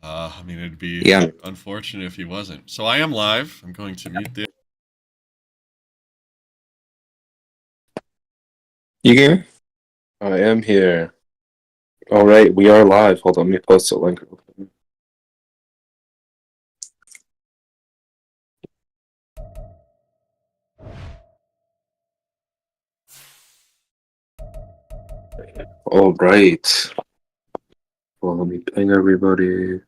I mean, it'd be Yeah. unfortunate if he wasn't. So I am live. I'm going to mute the. You hear me? I am here. All right, we are live. Hold on, let me post a link. All right. Well, let me ping everybody.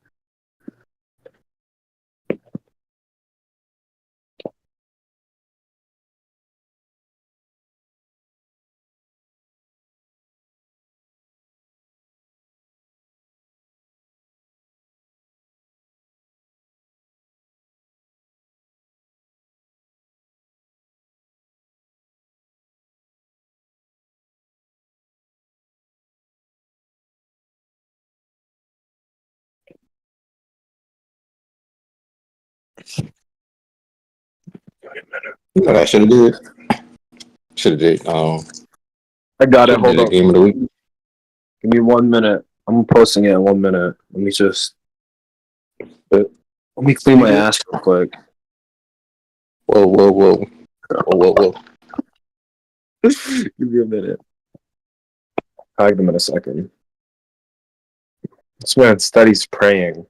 You know what I should have did? Should have did. I got it. Should have Hold did a on. game of the week. Give me 1 minute. I'm posting it in 1 minute. Let me clean my ass real quick. Whoa, whoa, whoa, whoa, whoa, whoa. Give me a minute. Tag them in a second. This man studies praying.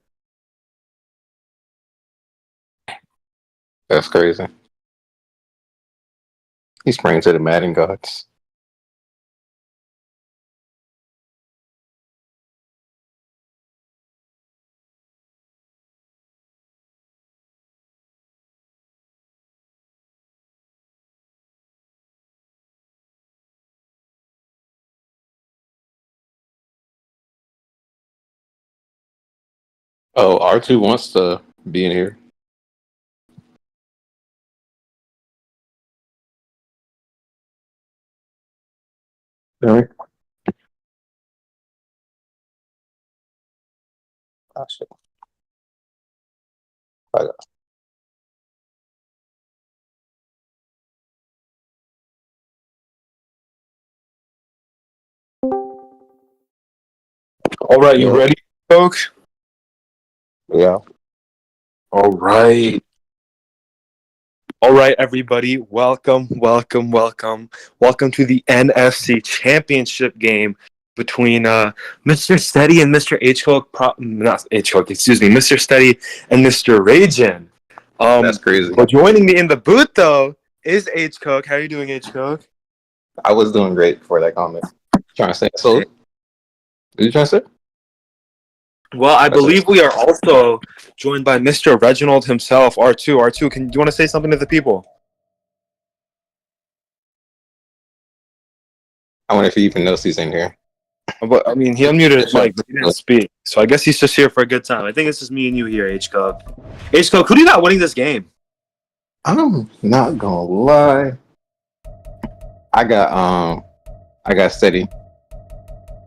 That's crazy. He's praying to the Madden gods. Oh, R2 wants to be in here. Really? Oh, shit. I got- All right, you Yo. ready, folks? Yeah. All right. All right, everybody. Welcome to the NFC Championship game between Mr. Steady and Mr. Not H Coke, excuse me, Mr. Steady and Mr. Ragin. That's crazy. But joining me in the booth though is H Coke. How are you doing, H Coke? I was doing great before that comment. Trying to say so. Did you trying to say? Well, I believe we are also joined by Mr. Reginald himself, R2. R2, do you want to say something to the people? I wonder if he even knows he's in here. But I mean, he unmuted his mic, but he didn't speak. So I guess he's just here for a good time. I think it's just me and you here, H Coke. H Coke, who do you got winning this game? I'm not gonna lie. I got Steady.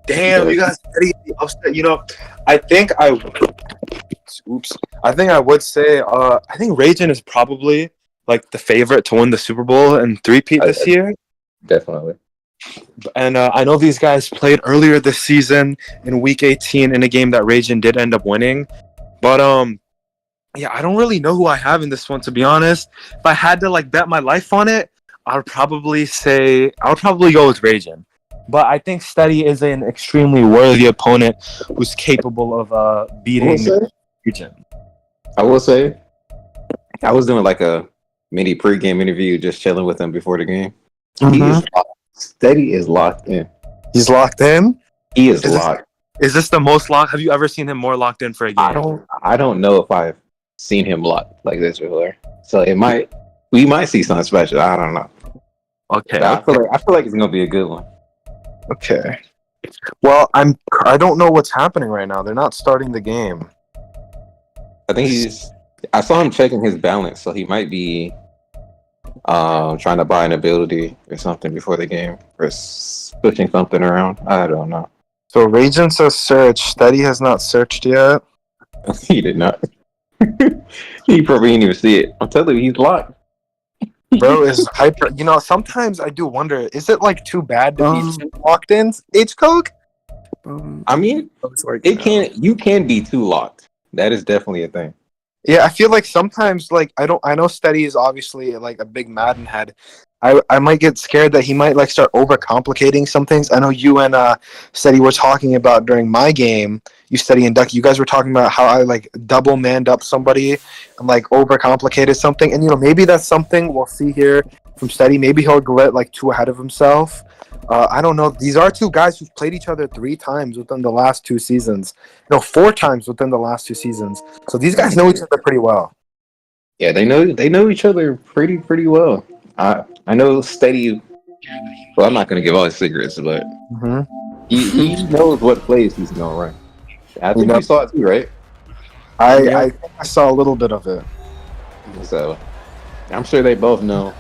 Damn, you guys upset. You know, I think I would say I think Ragin is probably like the favorite to win the Super Bowl and three-peat this year. Definitely. And I know these guys played earlier this season in Week 18 in a game that Ragin did end up winning. But yeah, I don't really know who I have in this one, to be honest. If I had to like bet my life on it, I would probably go with Ragin. But I think Steady is an extremely worthy opponent who's capable of beating Ragin. I will say, I was doing like a mini pregame interview, just chilling with him before the game. Steady is locked in. He's locked in? He is locked. Is this the most locked? Have you ever seen him more locked in for a game? I don't know if I've seen him locked like this before. So we might see something special. I don't know. Okay. I feel like it's gonna be a good one. Okay. Well, I don't know what's happening right now. They're not starting the game. I think I saw him checking his balance, so he might be trying to buy an ability or something before the game, or pushing something around. I don't know. So Ragin says search. Steady has not searched yet. He did not. He probably didn't even see it. I'm telling you, he's locked. Bro is hyper. You know, sometimes I do wonder, is it like too bad to be too locked in, H Coke? I mean, you can be too locked. That is definitely a thing. Yeah, I feel like sometimes, like, I know Steady is obviously like a big Madden head. I might get scared that he might like start overcomplicating some things. I know you and Steady were talking about during my game. You Steady and Duck, you guys were talking about how I like double manned up somebody and like overcomplicated something. And maybe that's something we'll see here from Steady. Maybe he'll get like too ahead of himself. I don't know. These are two guys who've played each other 3 times within the last 2 seasons. No, 4 times within the last 2 seasons. So these guys know each other pretty well. Yeah, they know each other pretty well. I know Steady. Well, I'm not gonna give all his secrets, but Mm-hmm. he knows what plays he's gonna run. I think you saw it too, right? I think I saw a little bit of it. So I'm sure they both know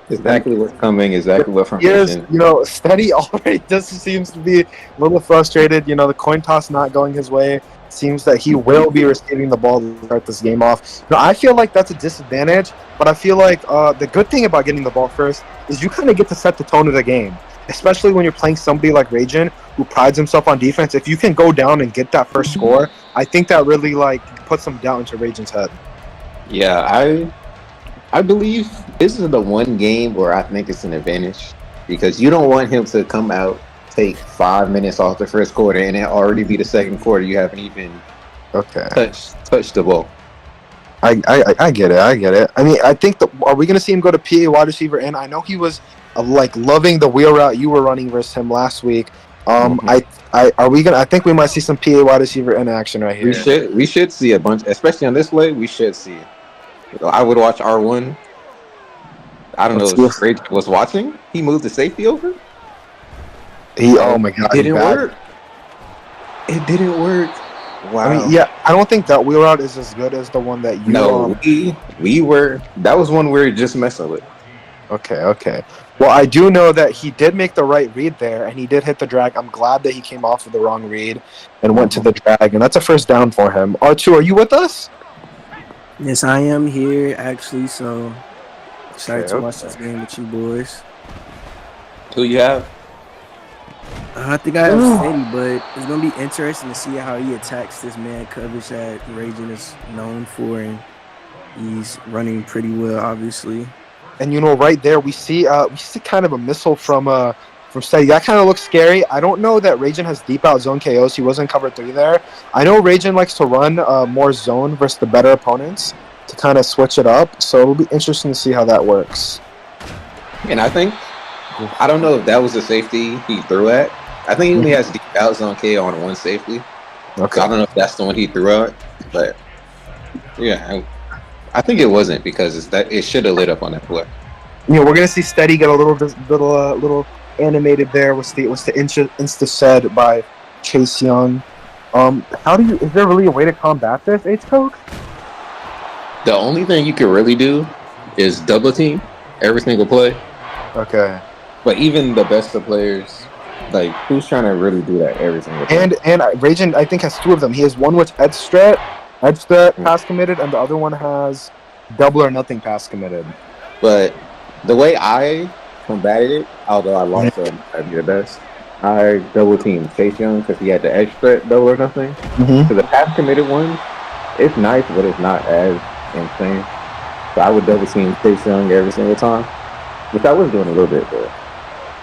exactly what's coming, exactly what Yes, formation. Steady already just seems to be a little frustrated. The coin toss not going his way. Seems that he will be receiving the ball to start this game off. I feel like that's a disadvantage, but I feel like the good thing about getting the ball first is you kind of get to set the tone of the game, especially when you're playing somebody like Ragin who prides himself on defense. If you can go down and get that first score, I think that really like puts some doubt into Ragin's head. Yeah, I believe this is the one game where I think it's an advantage because you don't want him to come out, take 5 minutes off the first quarter, and it already be the second quarter. You haven't even touched the ball. I get it. I get it. I mean, I think are we going to see him go to PA wide receiver? And I know he was like loving the wheel route you were running versus him last week. I think we might see some PA wide receiver in action right here. We should see a bunch, especially on this play. We should see it. I would watch R1. I don't know if Rage was watching. He moved the safety over. Oh my god! It didn't work. It didn't work. Wow. I mean, yeah, I don't think that wheel route is as good as the one that you. No, we were. That was one we were just messing with. Okay. Well, I do know that he did make the right read there, and he did hit the drag. I'm glad that he came off of the wrong read and went to the drag, and that's a first down for him. R2, are you with us? Yes, I am here actually. So excited to watch this game with you boys. Who you have? I think I have Steady, but it's gonna be interesting to see how he attacks this man coverage that Ragin is known for, and he's running pretty well, obviously. And right there we see kind of a missile from Steady. That kind of looks scary. I don't know that Ragin has deep out zone KOs. He wasn't cover 3 there. I know Ragin likes to run more zone versus the better opponents to kind of switch it up. So it'll be interesting to see how that works. And I don't know if that was a safety he threw at. I think he only has deep out zone KO on one safety. Okay. So I don't know if that's the one he threw out, but yeah, I think it wasn't because it should have lit up on that play. We're gonna see Steady get a little animated there. Was the insta said by Chase Young. Is there really a way to combat this, H Coke? The only thing you can really do is double team every single play. Okay. But even the best of players, like, who's trying to really do that every single play? And Ragin, I think, has 2 of them. He has one with edge strat pass committed, and the other one has double or nothing pass committed. But the way I combated it, although I lost I'd be the best, I double teamed Chase Young because he had the edge strat double or nothing. So the pass committed one, it's nice, but it's not as insane. So I would double team Chase Young every single time, which I was doing a little bit, but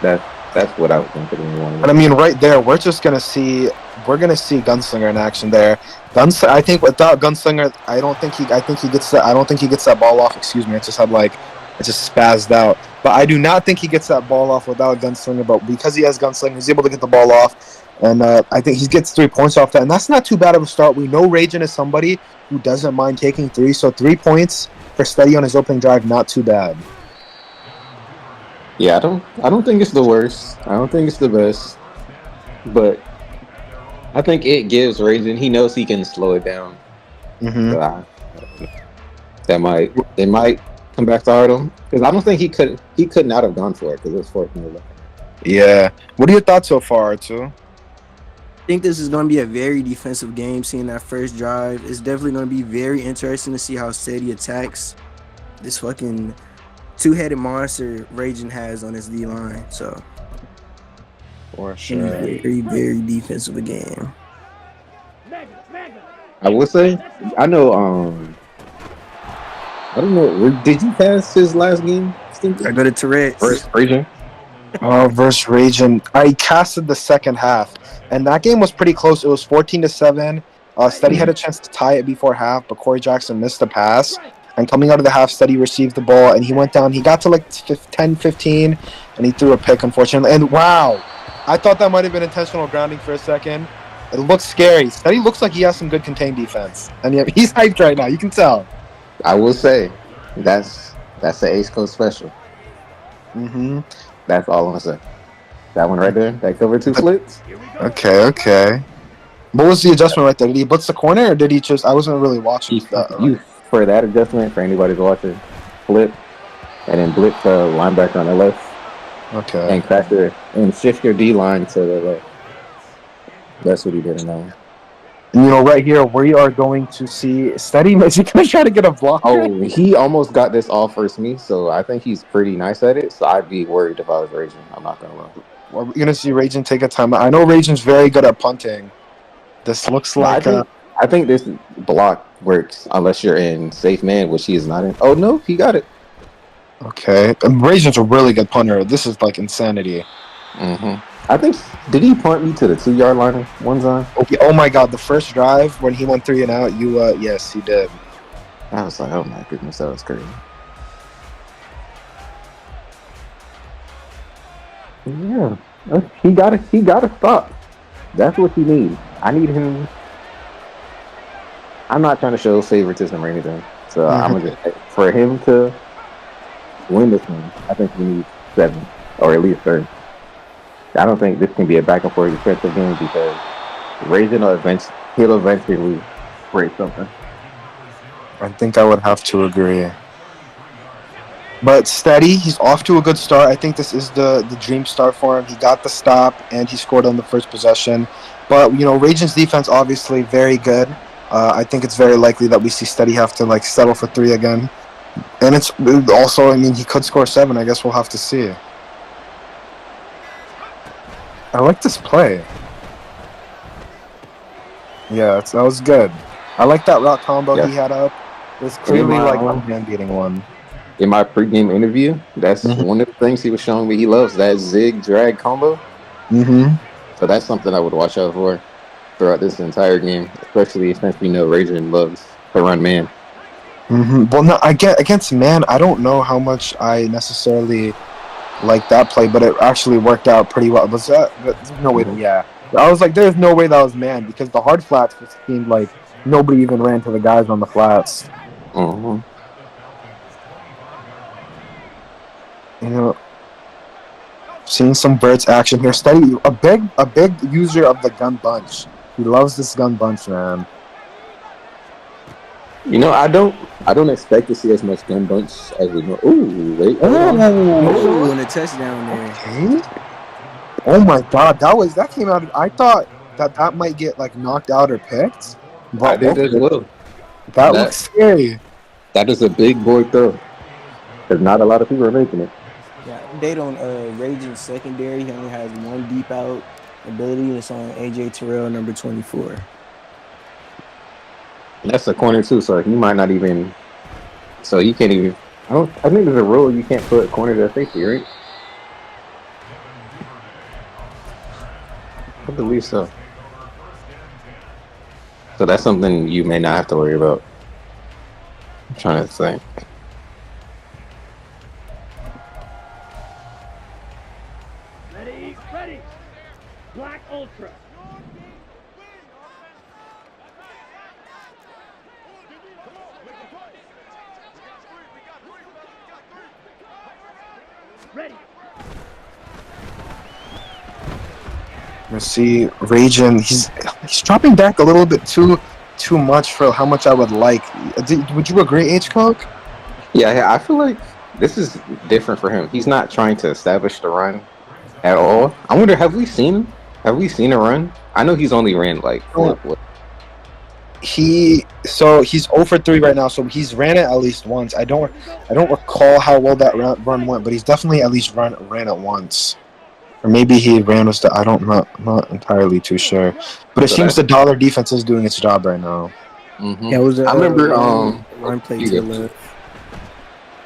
that's what I was thinking. But I mean, right there, we're gonna see Gunslinger in action there. I think without Gunslinger, I think he gets that ball off. Excuse me, it just spazzed out. But I do not think he gets that ball off without Gunslinger. But because he has Gunslinger, he's able to get the ball off, and I think he gets 3 points off that, and that's not too bad of a start. We know Ragin is somebody who doesn't mind taking 3, so 3 points for Steady on his opening drive, not too bad. Yeah, I don't think it's the worst. I don't think it's the best. But I think it gives Ragin, he knows he can slow it down. So they might come back to Artem. Because I don't think he could not have gone for it because it was 14. Yeah. What are your thoughts so far, too? I think this is going to be a very defensive game, seeing that first drive. It's definitely going to be very interesting to see how Steady attacks this fucking 2-headed monster Ragin has on his D-line. So, for sure. Very, very defensive game. I will say, I know. I don't know. Did you pass his last game, I Stinky? go to Tourette's. First region. Versus Raging. I casted the second half, and that game was pretty close. It was 14-7. Steady had a chance to tie it before half, but Corey Jackson missed the pass. And coming out of the half, Steady received the ball, and he went down. He got to like 10-15, and he threw a pick, unfortunately. And wow, I thought that might have been intentional grounding for a second. It looks scary. Steady looks like he has some good contained defense, and yeah, he's hyped right now. You can tell. I will say, that's the ace code special. Mm-hmm. That's all I'm gonna say. That one right there, that cover two splits. Okay. What was the adjustment right there? Did he blitz the corner, or did he just? I wasn't really watching that. You for that adjustment for anybody who's watching, flip and then blitz the linebacker on the left Okay. and crack your and shift your D line to the left. That's what he did in that one. Right here we are going to see Steady. Is he going to try to get a block? Oh, he almost got this all first me, so I think he's pretty nice at it. So I'd be worried if I was Raging. I'm not gonna lie. We're going to see Raging take a timeout. I know Raging's very good at punting. This looks like. I think this block works unless you're in safe man, which he is not in. Oh no, he got it. Okay. And Raging's a really good punter. This is like insanity. Mm-hmm. I think, did he punt me to the 2-yard line one time? Okay. Oh my God. The first drive when he went 3 and out, yes, he did. I was like, oh my goodness, that was crazy. Yeah, he got to stop. That's what he needs. I need him. I'm not trying to show favoritism or anything, so I'm gonna for him to win this one. I think we need 7 or at least 30. I don't think this can be a back and forth defensive game because Raging he'll eventually break something. I think I would have to agree. But Steady, he's off to a good start. I think this is the dream start for him. He got the stop, and he scored on the first possession. But, Raging's defense, obviously, very good. I think it's very likely that we see Steady have to, settle for 3 again. And it's also, he could score 7. I guess we'll have to see. I like this play. Yeah, that was good. I like that route combo he had up. It was clearly one man beating one. In my pregame interview, that's one of the things he was showing me he loves, that zig drag combo. Mm-hmm. So that's something I would watch out for throughout this entire game, especially since we know Raging loves to run man. Mm-hmm. Well, no, against man, I don't know how much I necessarily like that play, but it actually worked out pretty well. There's no way. I was like, there's no way that was man because the hard flats just seemed like nobody even ran to the guys on the flats. Mm-hmm. Seeing some Bert's action here. Steady, a big user of the gun bunch. He loves this gun bunch, man. I don't expect to see as much gun bunch as we know. Ooh, wait. Oh, and a touchdown there. Okay. Oh my God, that came out. I thought that might get knocked out or picked. But I did as well. That looks scary. That is a big boy throw. Because not a lot of people are making it. Yeah, they don't Raging secondary. He only has 1 deep out ability. It's on AJ Terrell, number 24. That's a corner too, so he might not even. So he can't even. I think there's a rule you can't put corner to safety, right? I believe so. So that's something you may not have to worry about. I'm trying to think. Ready. Black Ultra. Ready. Let's see, Raging. He's dropping back a little bit too much for how much I would like. Would you agree, H. Coke? Yeah, I feel like this is different for him. He's not trying to establish the run at all. I wonder, have we seen him? Have we seen a run? I know he's only ran what? He's 0 for 3 right now, so he's ran it at least once. I don't recall how well that run went, but he's definitely at least ran it once. Or maybe he ran with the. I'm not entirely too sure. But it So seems that's- the dollar defense is doing its job right now. Mhm. Yeah, it was a I remember. run play you to the go. left.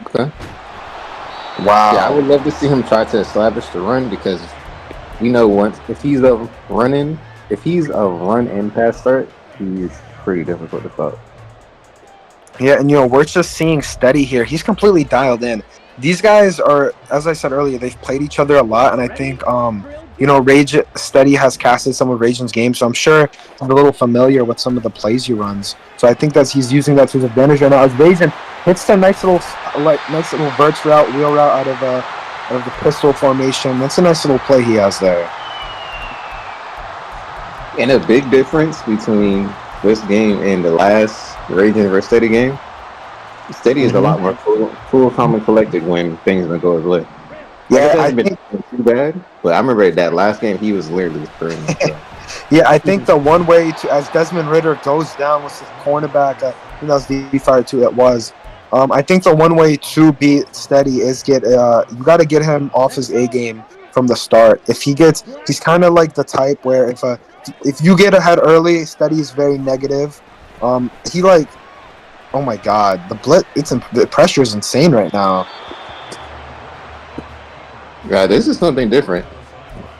Okay. Wow. Yeah, I would love to see him try to establish the run because we know once if he's a run and pass start, he's pretty difficult to stop. Yeah, and we're just seeing Steady here. He's completely dialed in. These guys are, as I said earlier, they've played each other a lot, and I think Rage Steady has casted some of Ragen's games, so I'm sure he's a little familiar with some of the plays he runs. So I think that he's using that to his advantage right now. As Ragen hits a nice little verts route, wheel route out of the pistol formation. That's a nice little play he has there. And a big difference between this game and the last Raging versus Steady game. Steady is a lot more cool, calm, and collected when things don't go his way. Yeah, it hasn't been too bad, but I remember that last game he was literally screaming. So. Yeah, I think the one way to, as Desmond Ritter goes down with his cornerback, I think that was DB-fire too. It was. I think the one way to beat Steady is you got to get him off his A game from the start. He's kind of like the type where if you get ahead early, Steady is very negative. Oh my God, the pressure is insane right now. Yeah, this is something different.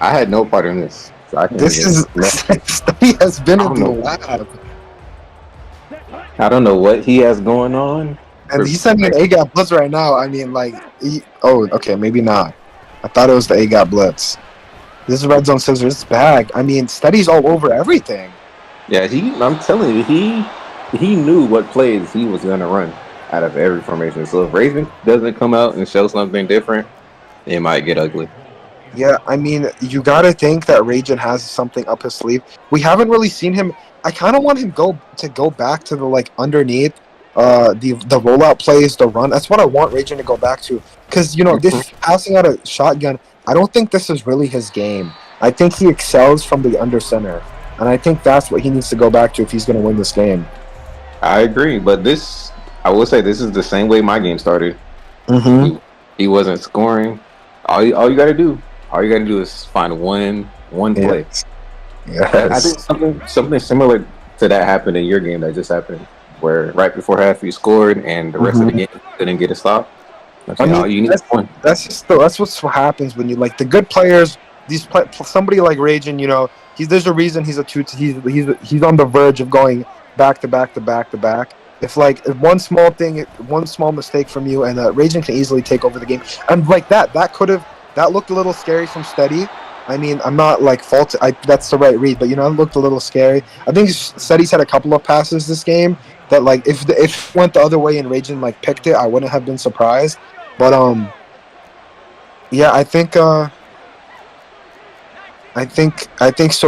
I had no part in this. So Steady has been in the lab. I don't know what he has going on. And he's sending an A-gap blitz right now. I mean, okay, maybe not. I thought it was the A-gap blitz. This is red zone scissors bag. I mean, Steady's all over everything. Yeah, I'm telling you, he knew what plays he was gonna run out of every formation. So if Raven doesn't come out and show something different, it might get ugly. Yeah, I mean, you gotta think that Rajan has something up his sleeve. We haven't really seen him. I kind of want him to go back to the underneath, the rollout plays, the run. That's what I want Rajan to go back to. Because this passing out a shotgun, I don't think this is really his game. I think he excels from the under center, and I think that's what he needs to go back to if he's going to win this game. I agree, but I will say this is the same way my game started. Mm-hmm. He wasn't scoring. All you got to do is find one play. Yes. I think something similar to that happened in your game that just happened, where right before half you scored and the rest of the game didn't get a stop. You need one. That's what happens when you the good players. Somebody like Rajan, there's a reason he's he's on the verge of going back to back to back to back. If one small mistake from you, and Rajan can easily take over the game, and that looked a little scary from Steady. I mean, I'm not faulting. That's the right read, but it looked a little scary. I think Steady's had a couple of passes this game that if it went the other way and Rajan picked it, I wouldn't have been surprised. But yeah, I think so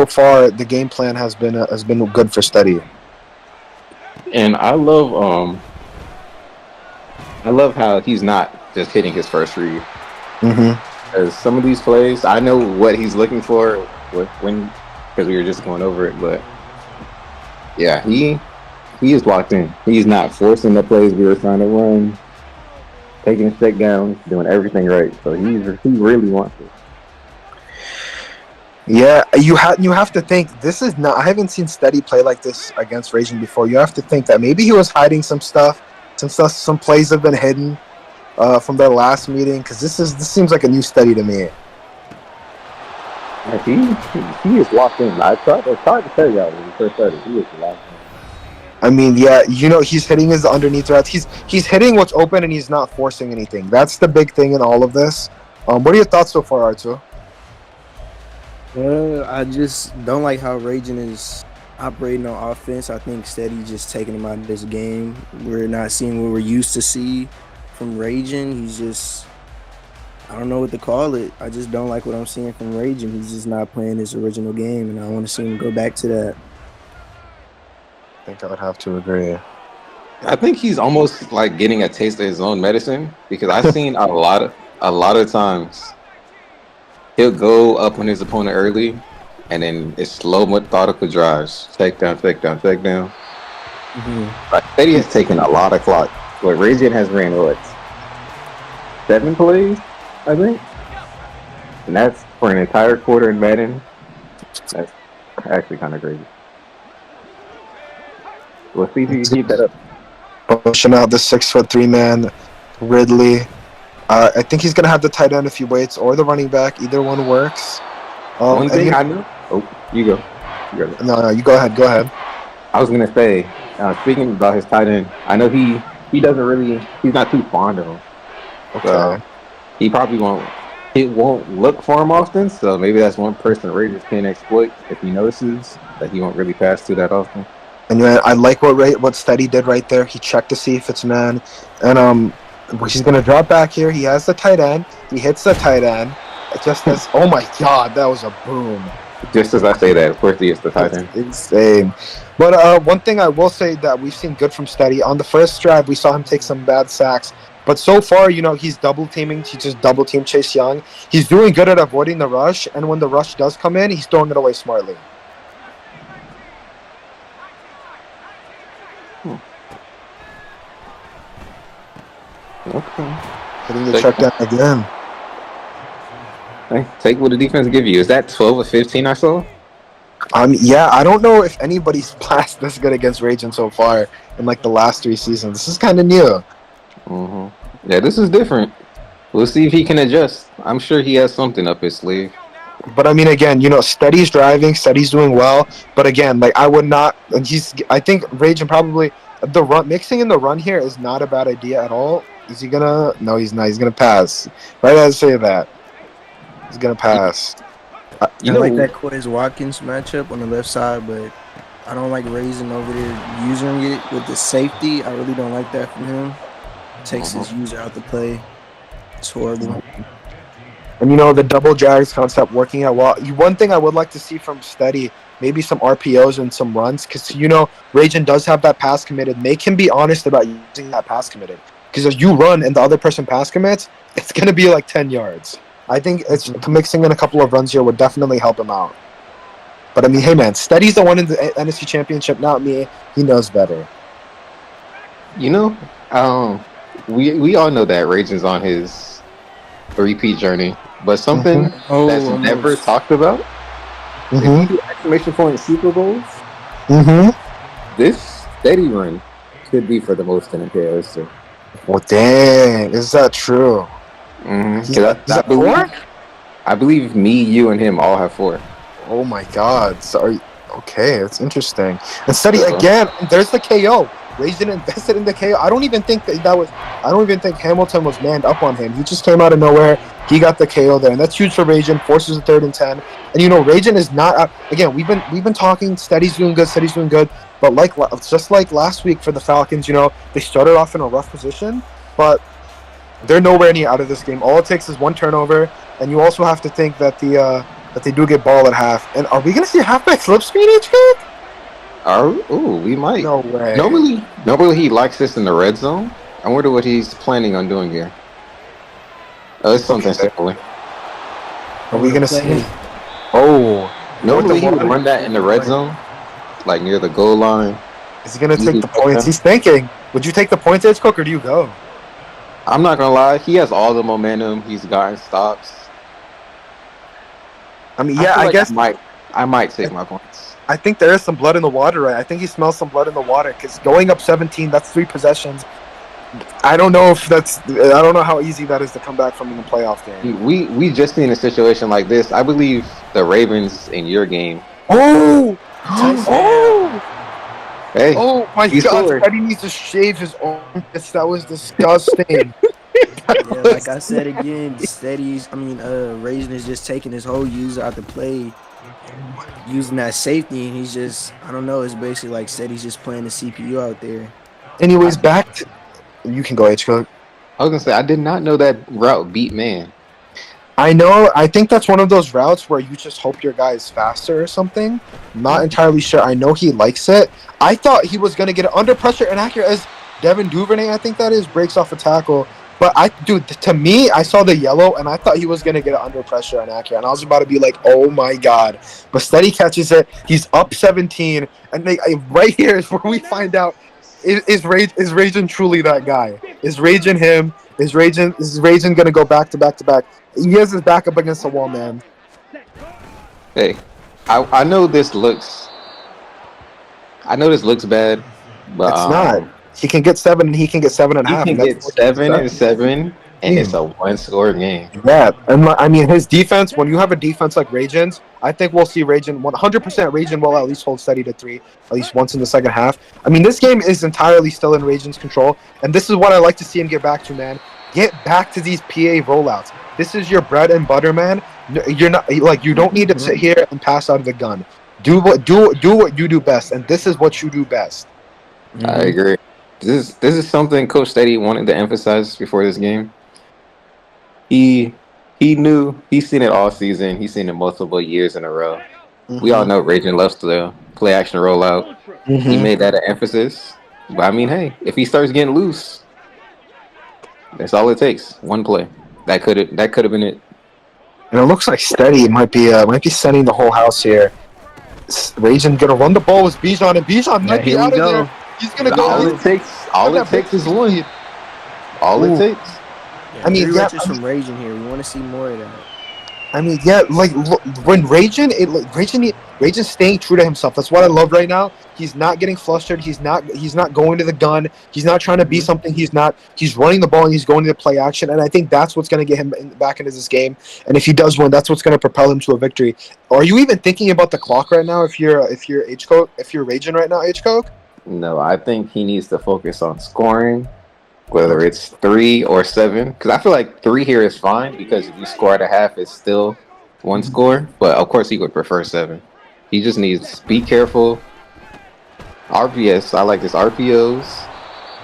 far the game plan has been good for Steady. And I love how he's not just hitting his first read. Mm-hmm. Because some of these plays, I know what he's looking for because we were just going over it. But yeah, he is locked in. He's not forcing the plays we were trying to run, taking a step down, doing everything right. So he really wants it. Yeah, you have to think this is not. I haven't seen Steady play like this against Rajan before. You have to think that maybe he was hiding some stuff. Some plays have been hidden from their last meeting, because this seems like a new Steady to me. Yeah, he is locked in. It's hard to tell y'all when he first started. He is locked in. I mean, yeah, he's hitting his underneath routes. He's hitting what's open, and he's not forcing anything. That's the big thing in all of this. What are your thoughts so far, Artu? I just don't like how Rajan is operating on offense. I think Steady just taking him out of this game. We're not seeing what we're used to see from Rajan. He's just, I don't know what to call it. I just don't like what I'm seeing from Rajan. He's just not playing his original game, and I want to see him go back to that. I think I would have to agree. I think he's almost getting a taste of his own medicine, because I've seen a lot of times he'll go up on his opponent early, and then it's slow, methodical drives. Take down. Mm-hmm. Steady has taken a lot of clock. What Rajan has ran 7 plays, I think, and for an entire quarter in Madden. That's actually kind of crazy. We'll see if you can keep that up. Pushing out the 6'3" man, Ridley. I think he's gonna have the tight end if he waits, or the running back. Either one works. One thing I know. Oh, you go. You go. No, you go ahead. Go ahead. I was gonna say, speaking about his tight end, I know he doesn't really. He's not too fond of him. Okay. So he probably won't. It won't look for him often. So maybe that's one person Raiders can exploit if he notices that he won't really pass to that often. And I like what Steady did right there. He checked to see if it's man, and he's gonna drop back here. He has the tight end. He hits the tight end. It just as oh my god, that was a boom. Just as I say that, of course he is the tight end. Insane. But one thing I will say that we've seen good from Steady on the first drive, we saw him take some bad sacks. But so far, he's double teaming. He just double teamed Chase Young. He's doing good at avoiding the rush, and when the rush does come in, he's throwing it away smartly. Okay. Hitting the check down again. Hey, take what the defense give you. Is that 12 or 15 I saw? Yeah, I don't know if anybody's passed this good against Raging so far in like the last 3 seasons. This is kind of new. Mm-hmm. Yeah, this is different. We'll see if he can adjust. I'm sure he has something up his sleeve. But I mean, again, Steady's driving, Steady's doing well. But again, like I would not. And I think Raging probably the run mixing in the run here is not a bad idea at all. Is he gonna? No, he's not. He's gonna pass. Right as I say that, he's gonna pass. I like that Quez Watkins matchup on the left side, but I don't like Raisin over there using it with the safety. I really don't like that from him. Takes his user out the play. It's horrible. And the double drags concept working out well. One thing I would like to see from Steady, maybe some RPOs and some runs, because Raging does have that pass committed. Make him be honest about using that pass committed. Because if you run and the other person pass commits, it's going to be like 10 yards. I think it's mixing in a couple of runs here would definitely help him out. But I mean, hey man, Steady's the one in the NFC Championship, not me. He knows better. We all know that Raging's on his repeat journey, but something that's never talked about. If you do exclamation point Super Bowls, this Steady run could be for the most in MKL history. Well, dang, is that true? I believe me, you, and him all have 4. Oh my God! Sorry. Okay, it's interesting. And Steady again. There's the KO. Raging invested in the KO. I don't even think I don't even think Hamilton was manned up on him. He just came out of nowhere. He got the KO there, and that's huge for Raging. Forces a 3rd and 10. And Raging is not. Again, we've been talking. Steady's doing good. Steady's doing good. But just like last week for the Falcons, they started off in a rough position, but they're nowhere near out of this game. All it takes is one turnover, and you also have to think that that they do get ball at half. And are we gonna see a halfback slip screen each game? We might. No way. Normally he likes this in the red zone. I wonder what he's planning on doing here. It's something simple. Are we gonna see? Oh, normally he would run that in the red zone, like near the goal line. Is he gonna take the points? He's thinking. Would you take the points, Edge Cook, or do you go? I'm not gonna lie. He has all the momentum. He's gotten stops. I mean, yeah, I guess I might take my points. I think there is some blood in the water, right? I think he smells some blood in the water because going up 17, that's 3 possessions. I don't know how easy that is to come back from in the playoff game. We just seen a situation like this. I believe the Ravens in your game. Oh! Hey! Oh my God! Steady needs to shave his armpits. That was disgusting. Yeah, like I said again, Raisin is just taking his whole user out the play, using that safety, and he's just, I don't know, it's basically like Steady's just playing the CPU out there. Anyways, back to... You can go, H. Cook. I was going to say, I did not know that route beat man. I know. I think that's one of those routes where you just hope your guy is faster or something. Not entirely sure. I know he likes it. I thought he was going to get it under pressure and accurate as Devin Duvernay, I think that is, breaks off a tackle. But to me, I saw the yellow, and I thought he was going to get it under pressure and accurate. And I was about to be like, oh, my God. But Steady catches it. He's up 17. And right here is where we find out, is Raging truly that guy? Is Raging him? Is Raging going to go back to back to back? He has his back up against the wall, man. Hey, I know this looks bad, but It's not. He can get 7 and he can get 7.5. he can And that's get what he 7 and 7, and it's a one-score game. Yeah, and I mean his defense. When you have a defense like Raging's, I think we'll see Raging 100%. Raging will at least hold steady to 3 at least once in the second half. I mean, this game is entirely still in Raging's control, and this is what I like to see him get back to, man. Get back to these PA rollouts. This is your bread and butter, man. You're not like you don't need to sit here and pass out of the gun. Do what you do best, and this is what you do best. I agree. This is something Coach Steady wanted to emphasize before this game. He knew, he's seen it all season. He's seen it multiple years in a row. We all know Raging loves to play action rollout. He made that an emphasis. But I mean, hey, if he starts getting loose, that's all it takes. One play. That could have been it. And it looks like Steady might be sending the whole house here. Raging gonna run the ball with Bijan, and Bijan might be out of there. He's gonna go. All it takes is one. All it takes. I mean, just from Raging here. We want to see more of that. I mean, yeah, like look, when Raging's staying true to himself. That's what I love right now. He's not getting flustered. He's not going to the gun. He's not trying to be something he's not. He's running the ball and he's going to the play action. And I think that's what's going to get him back into this game. And if he does win, that's what's going to propel him to a victory. Are you even thinking about the clock right now? If you're Raging right now, H Coke? No, I think he needs to focus on scoring, whether it's 3 or 7. Because I feel like 3 here is fine, because if you score at a half, it's still one score. But of course, he would prefer 7. He just needs to be careful. RPS, I like this. RPOs,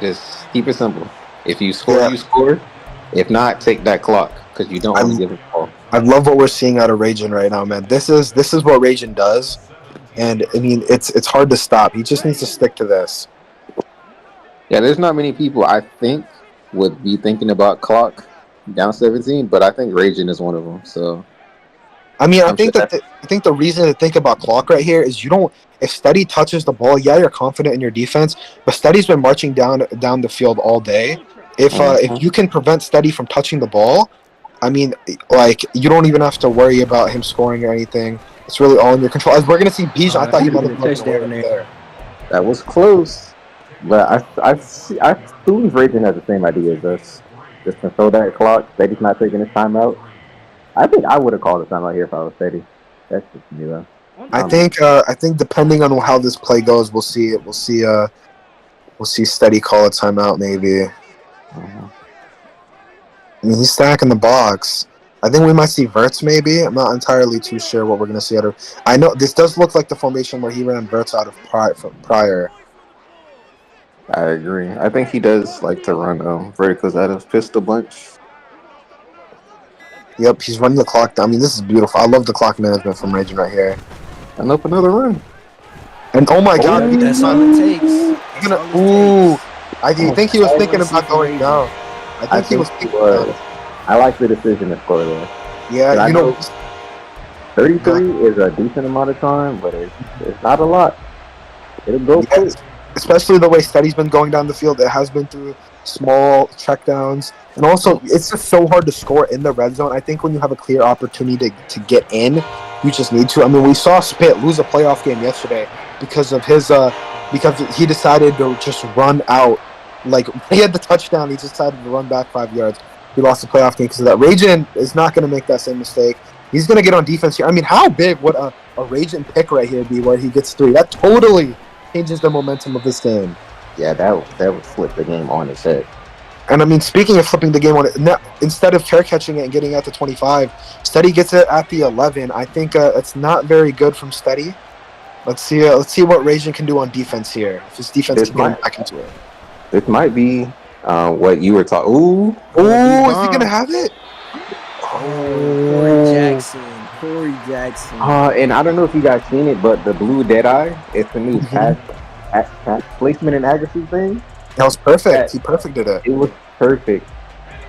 just keep it simple. If you score, you score. If not, take that clock, because you don't want to give it the ball. I love what we're seeing out of Raging right now, man. This is what Raging does. And I mean, it's hard to stop. He just needs to stick to this. Yeah, there's not many people I think would be thinking about clock down 17, but I think Raging is one of them. So, I mean, I think the reason to think about clock right here is if Steady touches the ball, yeah, you're confident in your defense, but Steady's been marching down the field all day. If you can prevent Steady from touching the ball, I mean, like, you don't even have to worry about him scoring or anything. It's really all in your control. As we're gonna see Bijan, I thought he might have touchdown there. That was close, but I believe Raging has the same idea as us. Just control that clock. Steady's not taking his time out. I think I would have called a timeout here if I was Steady. That's just me though. I think depending on how this play goes, we'll see Steady call a timeout maybe. I mean, he's stacking the box. I think we might see Verts maybe. I'm not entirely too sure what we're going to see out of. I know this does look like the formation where he ran Verts out of prior. I agree. I think he does like to run verticals out of pistol bunch. Yep, he's running the clock down. I mean, this is beautiful. I love the clock management from Raging right here. And up another run. And oh my God, that's all it takes. I think he was thinking about going down. I think he was thinking about it. I like the decision to score there. Yeah, you know, 33 is a decent amount of time, but it's not a lot. It'll go quick. Especially the way Steady's been going down the field. It has been through small checkdowns. And also, it's just so hard to score in the red zone. I think when you have a clear opportunity to get in, you just need to. I mean, we saw Spit lose a playoff game yesterday because of his because he decided to just run out. Like, he had the touchdown, he just decided to run back 5 yards. He lost the playoff game because of that. Raging is not going to make that same mistake. He's going to get on defense here. I mean, how big would a Raging pick right here be where he gets 3? That totally changes the momentum of this game. Yeah, that would flip the game on its head. And I mean, speaking of flipping the game on it, instead of fair catching it and getting at the 25, Steady gets it at the 11. I think it's not very good from Steady. Let's see what Raging can do on defense here. If his defense can get back into it. This might be what you were talking. Ooh, is he gonna have it? Corey Jackson. And I don't know if you guys seen it, but the blue Deadeye, it's the new pass placement and accuracy thing. That was perfect. He perfected it. It was perfect.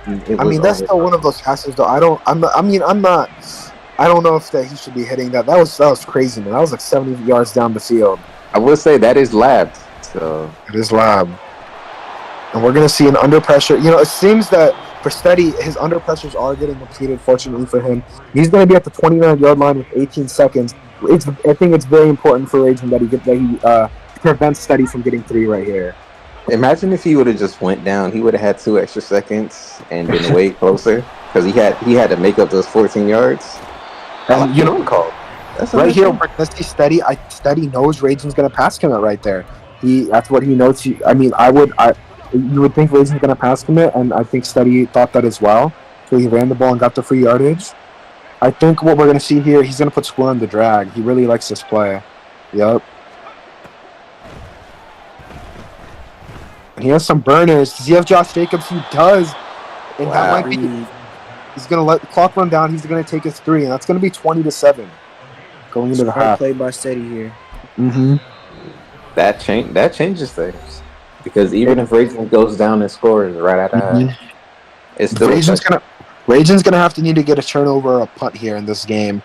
I mean, that's still one of those passes, though. I don't know if that he should be hitting that. That was crazy, man. That was like 70 yards down the field. I will say that is labbed. So it is lab. And we're going to see an under pressure. You know, it seems that for Steady, his under pressures are getting completed, fortunately for him. He's going to be at the 29-yard line with 18 seconds. I think it's very important for Raging that he prevents Steady from getting 3 right here. Imagine if he would have just went down. He would have had 2 extra seconds and been way closer because he had to make up those 14 yards. And you know, call. That's right here, we're going to see Steady. Steady knows Raging's going to pass him it right there. That's what he knows. You would think Raging's going to pass him it, and I think Steady thought that as well. So he ran the ball and got the free yardage. I think what we're going to see here, he's going to put Square on the drag. He really likes this play. Yep. And he has some burners. Does he have Josh Jacobs? He does. And that might be. He's going to let the clock run down. He's going to take his 3, and that's going to be 20-7 going into the half. Play by Steady here. Mm-hmm. That changes things because even if Raging goes down and scores right at that, it's still Raging's gonna have to need to get a turnover or a punt here in this game.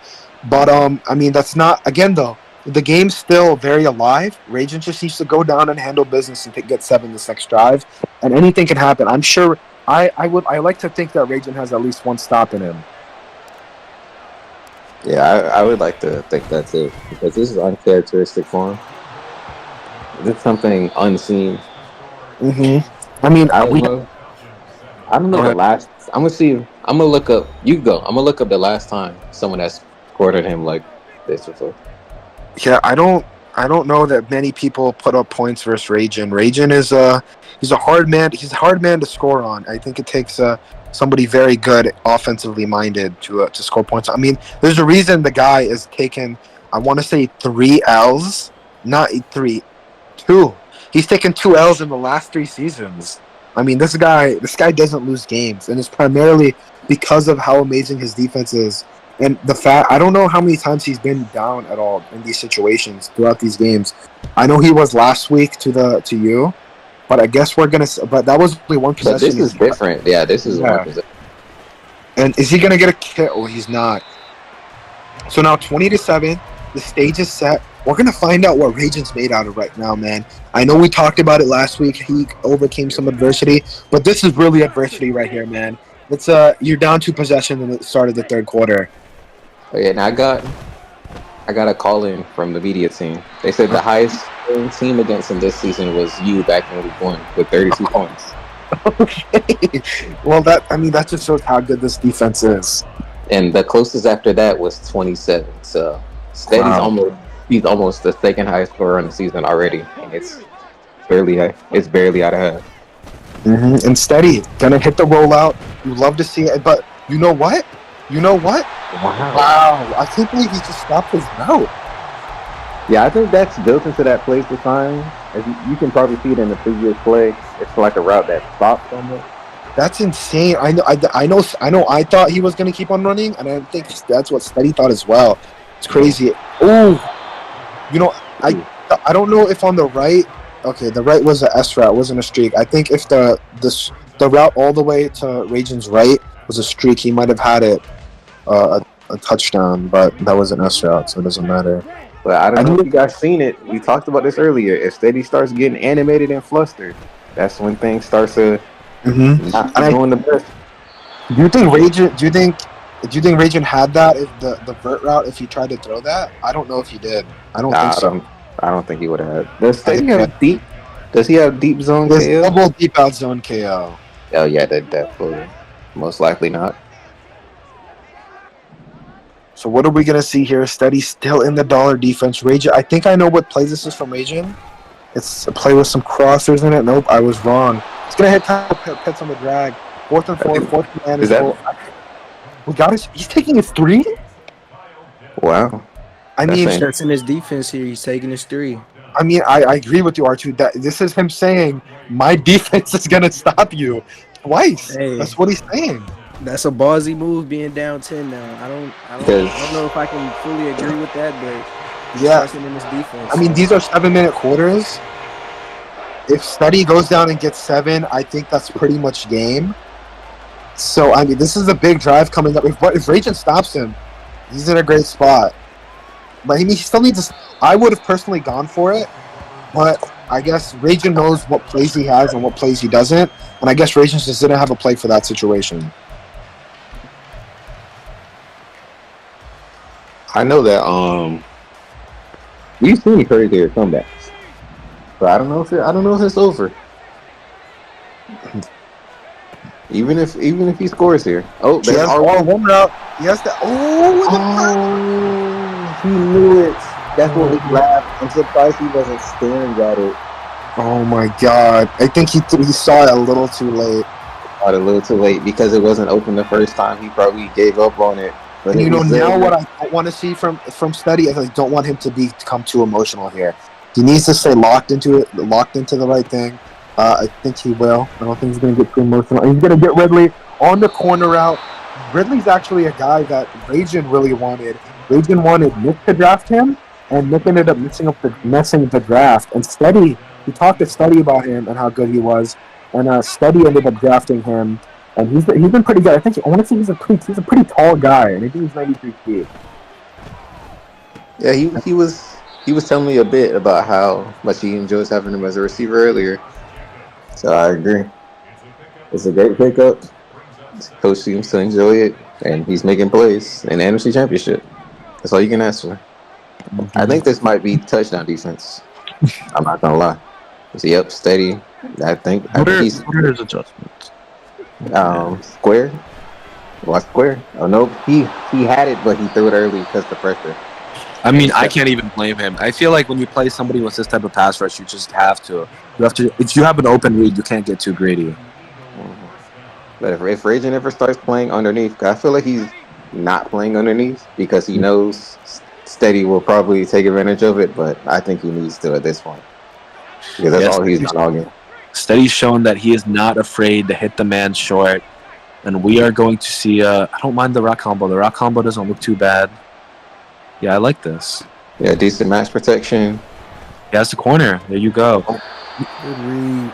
But I mean, that's not, again though, the game's still very alive. Raging just needs to go down and handle business and get 7 this next drive, and anything can happen. I'm sure. I like to think that Raging has at least 1 stop in him. Yeah, I would like to think that too because this is uncharacteristic for him. It's something unseen. Mm-hmm. I mean, I don't know the last. I'm gonna look up. You go. I'm gonna look up the last time someone has scored at him like this before. Yeah, I don't know that many people put up points versus Raging. Raging is he's a hard man. He's a hard man to score on. I think it takes somebody very good, offensively minded to score points. I mean, there's a reason the guy is taking. I want to say 3 L's, not 3, 2. He's taken 2 L's in the last 3 seasons. I mean, this guy doesn't lose games, and it's primarily because of how amazing his defense is, and the fact I don't know how many times he's been down at all in these situations throughout these games. I know he was last week to you, but I guess we're gonna. But that was only 1 possession. But this is different. Yeah, this is 1 possession. And is he gonna get a kill? Oh, he's not. So now 20-7. The stage is set. We're going to find out what Raging's made out of right now, man. I know we talked about it last week. He overcame some adversity, but this is really adversity right here, man. It's you're down 2 possessions in the start of the 3rd quarter. Oh, yeah, and I got a call in from the media team. They said the highest team against him this season was you back in week 1 with 32 points. Okay. Well, that just shows how good this defense is. And the closest after that was 27. So Steady's he's almost the 2nd highest scorer on the season already, and it's barely out of half. Mm-hmm. And Steady gonna hit the rollout. You love to see it, but you know what? Wow! I can't believe he just stopped his route. Yeah, I think that's built into that play design. As you can probably see it in the previous play. It's like a route that stops almost. That's insane. I know. I thought he was gonna keep on running, and I think that's what Steady thought as well. It's crazy. Oh. You know, I don't know if on the right. Okay, the right was a S route, wasn't a streak. I think if the route all the way to Raging's right was a streak, he might have had it a touchdown, but that was an S route, so it doesn't matter. But I don't know if you guys seen it. We talked about this earlier. If Steady starts getting animated and flustered, that's when things start to not going the best. Do you think Raging had that if the vert route if he tried to throw that? I don't know if he did. I don't think so. I don't think he would have had. Does he have deep zone There's KO? double deep out zone KO. Oh yeah, that definitely. Most likely not. So what are we gonna see here? Steady still in the dollar defense. Raging. I think I know what play this is from Raging. It's a play with some crossers in it. Nope, I was wrong. It's gonna hit Kyle Pitts on the drag. 4th and 4. 4th man is full. We got it. He's taking his 3. Wow. I mean, That's in his defense here. He's taking his 3. I mean, I agree with you, R2. That this is him saying my defense is gonna stop you twice. Hey. That's what he's saying. That's a ballsy move being down 10 now. I don't know if I can fully agree with that, but yeah, in his defense. I mean, these are 7-minute quarters. If Steady goes down and gets 7, I think that's pretty much game. So I mean, this is a big drive coming up. If Raging stops him, he's in a great spot. But I mean, he still needs to. I would have personally gone for it, but I guess Ragin knows what plays he has and what plays he doesn't, and I guess Ragin just didn't have a play for that situation. I know that we've seen crazier comebacks, but I don't know if it's over. Even if he scores here. Oh, He that's has our one route. He has that. He knew it. That's what we laughed. I'm surprised he wasn't staring at it. Oh my god! I think he saw it a little too late. A little too late because it wasn't open the first time. He probably gave up on it. But And it was now there. what I don't want to see from Steady is I don't want him to become too emotional here. He needs to stay locked into the right thing. I think he will. I don't think he's going to get too emotional. And he's going to get Ridley on the corner route. Ridley's actually a guy that Ragin really wanted. Ragin wanted Nick to draft him, and Nick ended up messing the draft. And Steady, he talked to Steady about him and how good he was, and Steady ended up drafting him. And he's been pretty good. I want to say he's a pretty tall guy, and I think he's 93 feet. Yeah, he was telling me a bit about how much he enjoys having him as a receiver earlier. So I agree. It's a great pickup. Coach seems to enjoy it, and he's making plays in the NFC Championship. That's all you can ask for. I think this might be touchdown defense. I'm not gonna lie. Yep, Steady. I think he's What are his adjustments? square. What square? Oh no, he had it, but he threw it early because of the pressure. I mean, I can't even blame him. I feel like when you play somebody with this type of pass rush, you just have to. If you have an open read, you can't get too greedy. But if Ragin ever starts playing underneath, I feel like he's not playing underneath because he knows Steady will probably take advantage of it. But I think he needs to at this point because that's all he's done all game. Steady's shown that he is not afraid to hit the man short, and we are going to see. I don't mind the rock combo. The rock combo doesn't look too bad. Yeah, I like this. Yeah, decent match protection. He has the corner. There you go. Good read.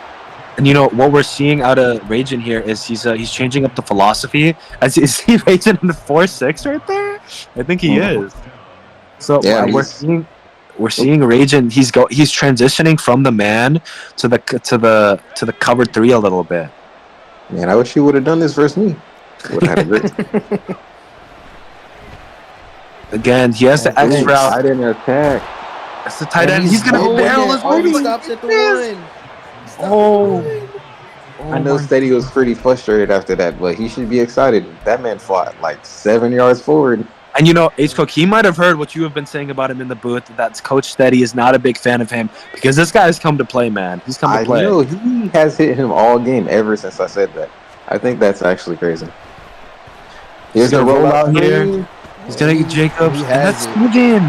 And you know what we're seeing out of Ragin here is he's changing up the philosophy. Is he Ragin in the 4-6 right there? I think he is. So Yeah, we're seeing Ragin. He's transitioning from the man to the cover 3 a little bit. Man, I wish he would have done this versus me. Would have had a great. Again, he has the X route. I didn't attack. That's the tight end. He's gonna barrel his way. He stops at the one. I know Steady was pretty frustrated after that, but he should be excited. That man fought like 7 yards forward. And you know, H-Cook, he might have heard what you have been saying about him in the booth, that Coach Steady is not a big fan of him, because this guy has come to play, man. He's come to play. I know, he has hit him all game ever since I said that. I think that's actually crazy. He's going to roll out here. He's going to get Jacobs. And that's again.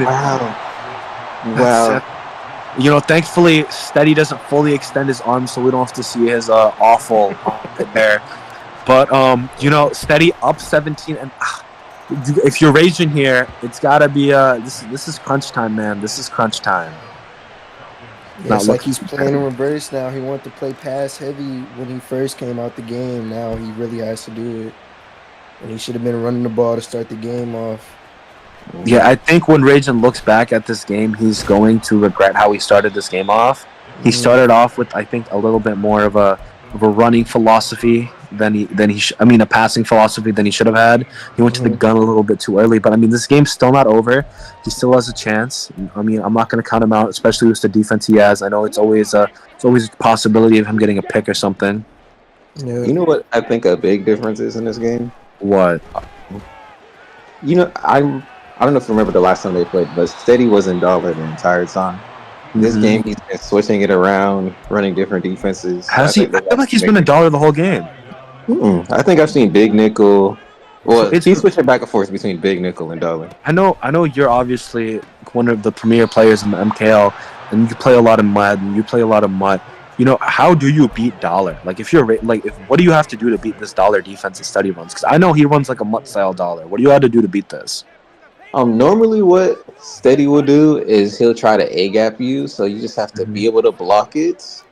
Wow. You know, thankfully, Steady doesn't fully extend his arms, so we don't have to see his awful there. But, you know, Steady up 17, and if you're raging here, it's got to be this is crunch time, man. This is crunch time. Yeah, it's like he's playing in reverse now. He wanted to play pass heavy when he first came out the game. Now he really has to do it. And he should have been running the ball to start the game off. Yeah, I think when Ragin looks back at this game, he's going to regret how he started this game off. He started off with, I think, a little bit more of a running philosophy a passing philosophy than he should have had. He went to the gun a little bit too early, but I mean, this game's still not over. He still has a chance. I mean, I'm not going to count him out, especially with the defense he has. I know it's always a possibility of him getting a pick or something. Yeah. You know what I think a big difference is in this game? What? You know, I don't know if you remember the last time they played, but Steady was in dollar the entire time. This game, he's been switching it around, running different defenses. Has he? I feel like he's been a dollar the whole game. I think I've seen big nickel. Well, he's switching back and forth between big nickel and dollar. I know you're obviously one of the premier players in the MKL, and you play a lot of mud, and you play a lot of mud. You know, how do you beat dollar? Like, what do you have to do to beat this dollar defense that Steady runs? Because I know he runs like a mutt style dollar. What do you have to do to beat this? Normally what Steady will do is he'll try to A-gap you, so you just have to be able to block it,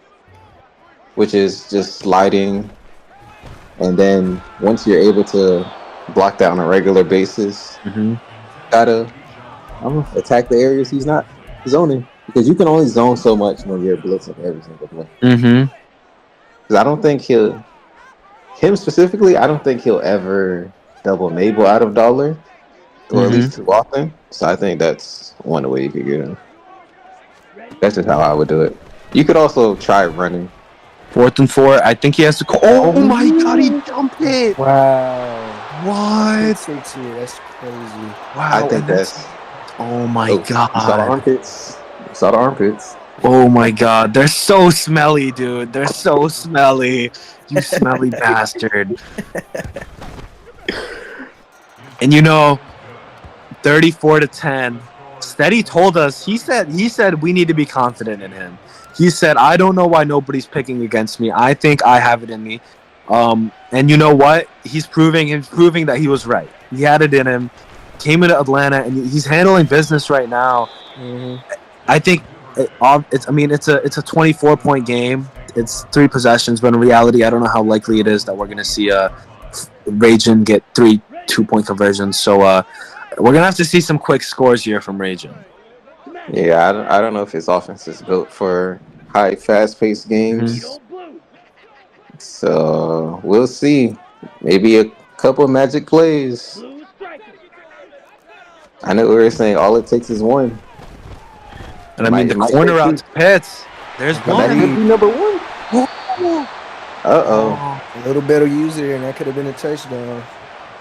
which is just sliding. And then once you're able to block that on a regular basis, gotta attack the areas he's not zoning. because you can only zone so much when you're blitzing every single play. Mm-hmm. Because I don't think him specifically, I don't think he'll ever double Mabel out of dollar, or at least too often. So I think that's one way you could get him. That's just how I would do it. You could also try running. 4th and 4. I think he has to call. Oh my God, he jumped it. Wow. What? 6 here. That's crazy. Wow. I think and that's. Oh my You saw the God. armpits. You saw the armpits. Oh my God. They're so smelly, dude. They're so smelly. You smelly bastard. And 34-10. Steady told us. He said we need to be confident in him. He said, I don't know why nobody's picking against me. I think I have it in me. And you know what? He's proving that he was right. He had it in him. Came into Atlanta and he's handling business right now. Mm-hmm. I think it's a 24-point game. It's 3 possessions, but in reality, I don't know how likely it is that we're gonna see Ragin get 3 2-point conversions. So we're gonna have to see some quick scores here from Ragin. Yeah, I don't know if his offense is built for high, fast-paced games. So we'll see. Maybe a couple of magic plays. I know we were saying all it takes is one. And I mean, the corner out to Pitts. There's But that could be one. number one. Uh-oh. A little better user, and that could have been a touchdown.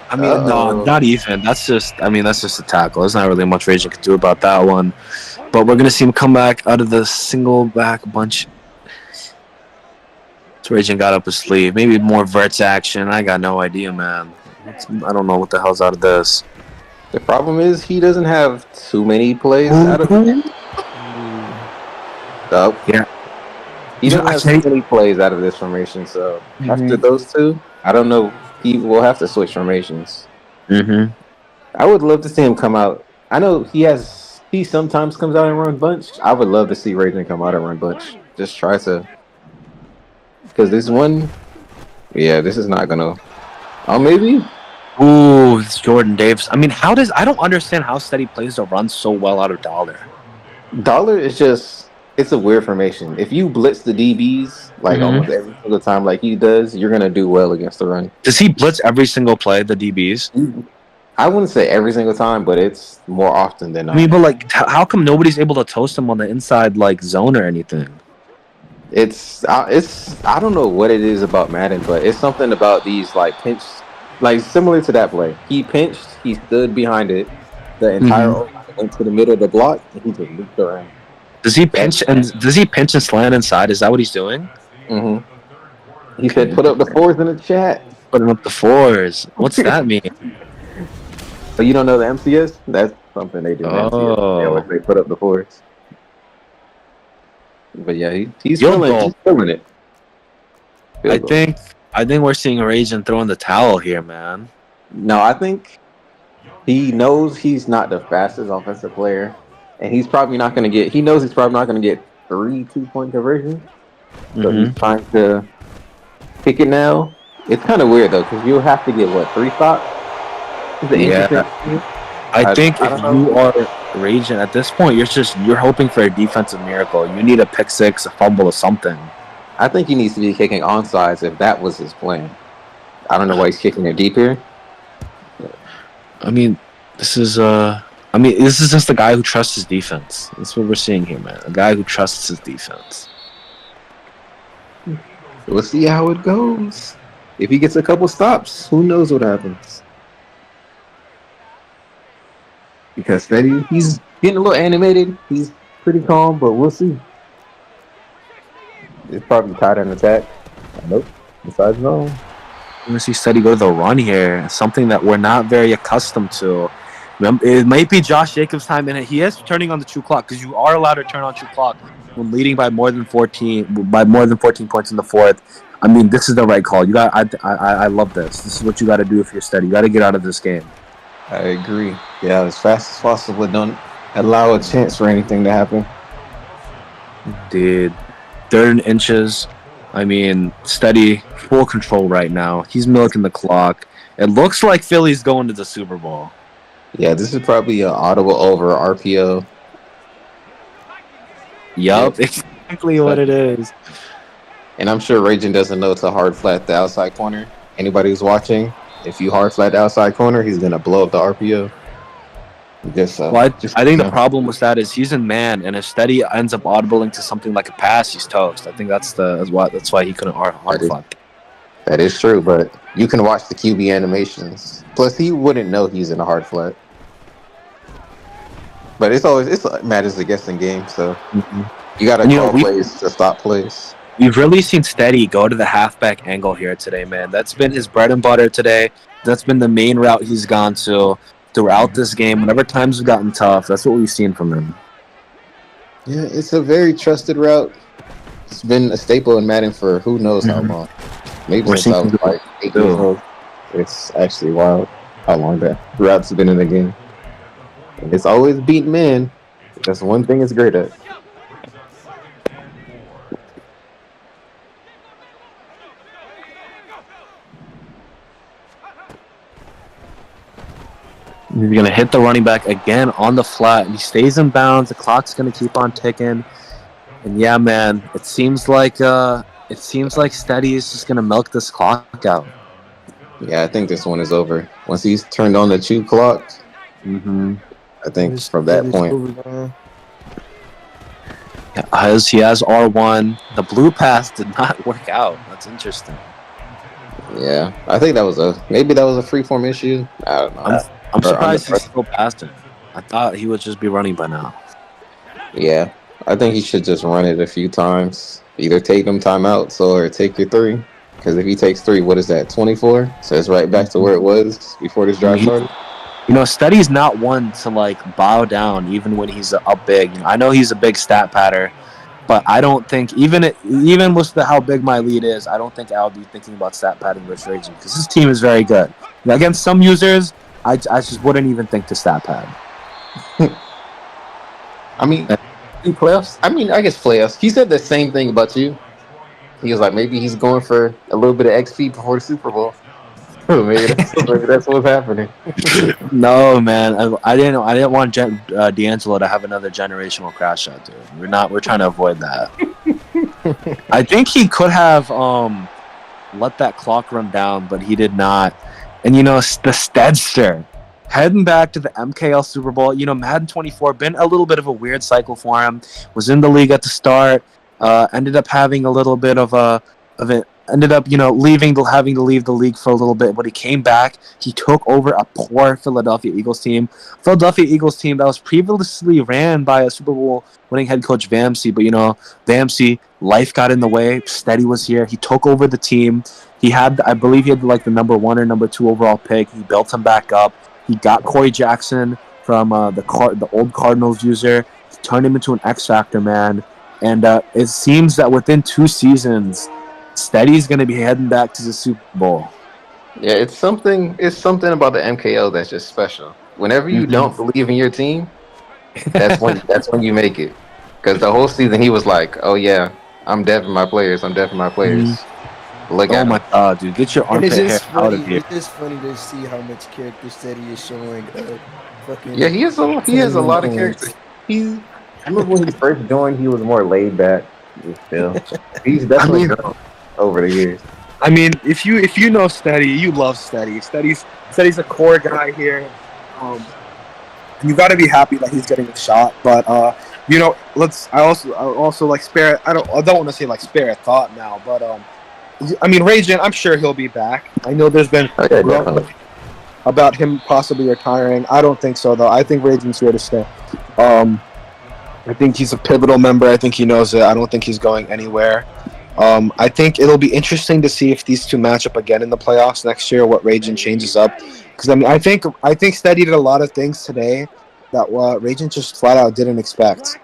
I mean, no, not even. That's just a tackle. There's not really much Ragin could do about that one. But we're gonna see him come back out of the single back bunch. So Ragin got up his sleeve. Maybe more verts action. I got no idea, man. I don't know what the hell's out of this. The problem is he doesn't have too many plays out of it. Oh. Yeah. He doesn't have too many plays out of this formation, so after those two, I don't know. He will have to switch formations. Mm-hmm. I would love to see him come out. I know he sometimes comes out and run bunch. I would love to see Ragin come out and run bunch. Just try to. Because this one, this is not going to. Oh, maybe? Ooh, it's Jordan Davis. I mean, I don't understand how Steady plays to run so well out of dollar. Dollar is just, it's a weird formation. If you blitz the DBs, like almost every single time like he does, you're going to do well against the run. Does he blitz every single play, the DBs? I wouldn't say every single time, but it's more often than not. I mean, but like, how come nobody's able to toast him on the inside, like, zone or anything? It's I don't know what it is about Madden, but it's something about these like pinch, like similar to that play. He pinched, he stood behind it, the entire went to the middle of the block, and he just looped around. Does he pinch and slant inside? Is that what he's doing? He said, "Put up the 4s in the chat." Putting up the 4s. What's that mean? So you don't know the MCS? That's something they do. MCS. They put up the 4s. But yeah, he's feeling it. I think we're seeing Ragin throwing the towel here, man. No, I think he knows he's not the fastest offensive player, and he's probably not going to get. He knows he's probably not going to get 3 2-point conversions. So he's trying to pick it now. It's kind of weird though, because you'll have to get 3 stops. I think if you are Ragin at this point, you're hoping for a defensive miracle. You need a pick 6, a fumble, or something. I think he needs to be kicking onside if that was his plan. I don't know why he's kicking it deep here. I mean, this is just a guy who trusts his defense. That's what we're seeing here, man. A guy who trusts his defense. We'll see how it goes. If he gets a couple stops, who knows what happens? Because Steady, he's getting a little animated. He's pretty calm, but we'll see. It's probably tight end attack. Nope. Besides no. We're gonna see Steady go to the run here. Something that we're not very accustomed to. It might be Josh Jacobs' time, and he is turning on the true clock because you are allowed to turn on true clock when leading by more than 14 points in the 4th. I mean, this is the right call. I love this. This is what you got to do if you're Steady. You got to get out of this game. I agree. Yeah, as fast as possible. Don't allow a chance for anything to happen. Dude, 3rd and inches. I mean, Steady, full control right now. He's milking the clock. It looks like Philly's going to the Super Bowl. Yeah, this is probably an audible over RPO. Yup, exactly what it is. And I'm sure Raging doesn't know it's a hard flat the outside corner. Anybody who's watching, if you hard flat the outside corner, he's gonna blow up the RPO. Well, I think the problem with that is he's in man, and if Steady ends up audibling to something like a pass, he's toast. I think that's why he couldn't hard flat. That is true, but you can watch the QB animations. Plus, he wouldn't know he's in a hard flat. But it matters the guessing game, so you gotta call plays to stop plays. We've really seen Steady go to the halfback angle here today, man. That's been his bread and butter today. That's been the main route he's gone to throughout this game. Whenever times have gotten tough, that's what we've seen from him. Yeah, it's a very trusted route. It's been a staple in Madden for who knows how long. Maybe since I was like 8 years old. It's actually wild how long that route's been in the game. And it's always beating man. That's one thing it's great at. He's going to hit the running back again on the flat. He stays in bounds. The clock's going to keep on ticking. And yeah, man, it seems like Steady is just going to milk this clock out. Yeah, I think this one is over. Once he's turned on the chew clock, I think from that point. Yeah, he has R1. The blue pass did not work out. That's interesting. Yeah, I think maybe that was a freeform issue. I don't know. I'm surprised he still passed it. I thought he would just be running by now. Yeah, I think he should just run it a few times. Either take them timeouts or take your 3. Because if he takes 3, what is that, 24? So it's right back to where it was before this drive started. You know, Steady's not one to bow down even when he's up big. I know he's a big stat patter, but I don't think even with how big my lead is, I don't think I'll be thinking about stat padding versus Raging because his team is very good. Against some users, I just wouldn't even think to stat pad. I mean, in playoffs. I guess playoffs. He said the same thing about you. He was like, maybe he's going for a little bit of XP before the Super Bowl. maybe that's what's happening. No, man, I didn't want D'Angelo to have another generational crash out, dude. We're trying to avoid that. I think he could have let that clock run down, but he did not. And the Steadster heading back to the MKL Super Bowl. Madden 24 been a little bit of a weird cycle for him. Was in the league at the start. Ended up having a little bit of it. Ended up, having to leave the league for a little bit. But he came back. He took over a poor Philadelphia Eagles team. Philadelphia Eagles team that was previously ran by a Super Bowl winning head coach Vamsey. But Vamsey, life got in the way. Steady was here. He took over the team. I believe he had the number 1 or number 2 overall pick. He built him back up. He got Corey Jackson from the old Cardinals user. He turned him into an X Factor, man. And it seems that within 2 seasons, Steady's going to be heading back to the Super Bowl. Yeah, it's something about the MKL that's just special. Whenever you don't believe in your team, that's when you make it. Because the whole season he was like, "Oh yeah, I'm deving my players. Look at my god, dude, get your armpit hair out of here. It's just funny to see how much character Steady is showing. Yeah, he has a lot of character. I remember when he first joined, he was more laid back. He's definitely grown over the years. I mean, if you know Steady, you love Steady. Steady's a core guy here. And you got to be happy that he's getting a shot. But I also spare. I don't want to say spare a thought now, but Raging, I'm sure he'll be back. I know there's been about him possibly retiring. I don't think so, though. I think Raging's here to stay. I think he's a pivotal member. I think he knows it. I don't think he's going anywhere. I think it'll be interesting to see if these two match up again in the playoffs next year, what Raging changes up. Because, I think Steady did a lot of things today that Raging just flat out didn't expect.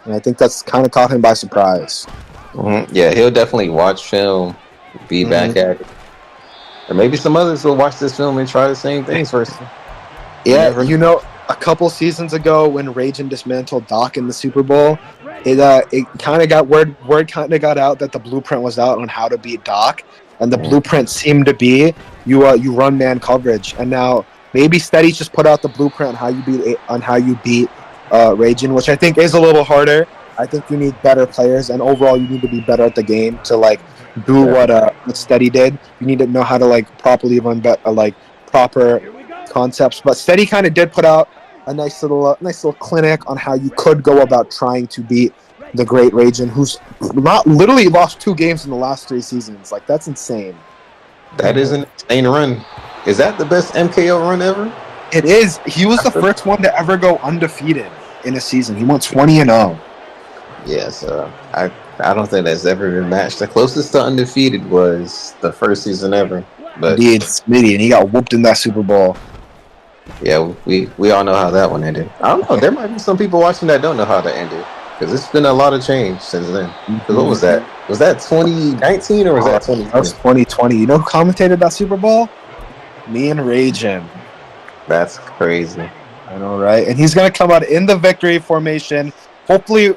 And I think that's kind of caught him by surprise. Mm-hmm. Yeah, he'll definitely watch film, be back at it. Or maybe some others will watch this film and try the same things first. Yeah, a couple seasons ago when Raging dismantled Doc in the Super Bowl, it kind of got word kind of got out that the blueprint was out on how to beat Doc, and the blueprint seemed to be you run man coverage. And now maybe Steady just put out the blueprint on how you beat Raging, which I think is a little harder. I think you need better players, and overall, you need to be better at the game to like do what Steady did. You need to know how to like properly run like proper concepts. But Steady kind of did put out a nice little clinic on how you could go about trying to beat the Great Ragin, who's not literally lost 2 games in the last 3 seasons. Like that's insane. That is an insane run. Is that the best MKL run ever? It is. He was the first one to ever go undefeated in a season. He went 20-0. Yes, I don't think that's ever been matched. The closest to undefeated was the first season ever. But Indeed, Smitty, and he got whooped in that Super Bowl. yeah, we all know how that one ended. I don't know. There might be some people watching that don't know how that ended because it's been a lot of change since then. 'Cause what was that? Was that 2019 or was that 2020? That was 2020. You know who commentated that Super Bowl? Me and Ragin. That's crazy. I know, right? And he's gonna come out in the victory formation. Hopefully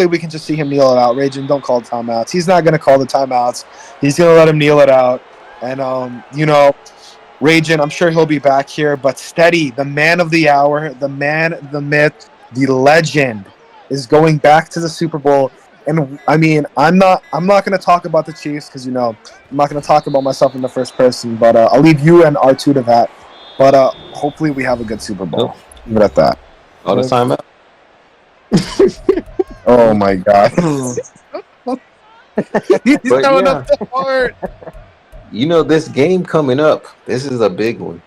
we can just see him kneel it out. Ragin, don't call timeouts. He's not gonna call the timeouts. He's gonna let him kneel it out. And Ragin, I'm sure he'll be back here. But Steady, the man of the hour, the man, the myth, the legend, is going back to the Super Bowl. And I mean, I'm not gonna talk about the Chiefs because I'm not gonna talk about myself in the first person. But I'll leave you and R2 to that. But hopefully we have a good Super Bowl. Leave it at that. All the time out. Oh my God. He's But throwing yeah. up the heart. You know, this game coming up, this is a big one.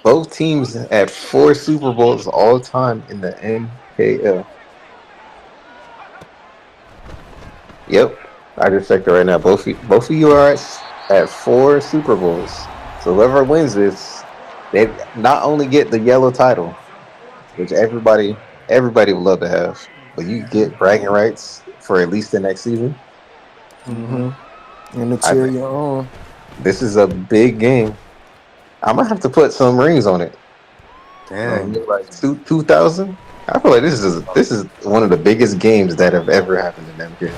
Both teams at 4 Super Bowls all time in the MKL. Yep, I just checked it right now. Both of you are at 4 Super Bowls. So whoever wins this, they not only get the yellow title, which everybody would love to have, but you get bragging rights for at least the next season. Mm-hmm. And to cheer you on. This is a big game. I'm gonna have to put some rings on it. Dang. Like 2,000. I feel like this is one of the biggest games that have ever happened in that game.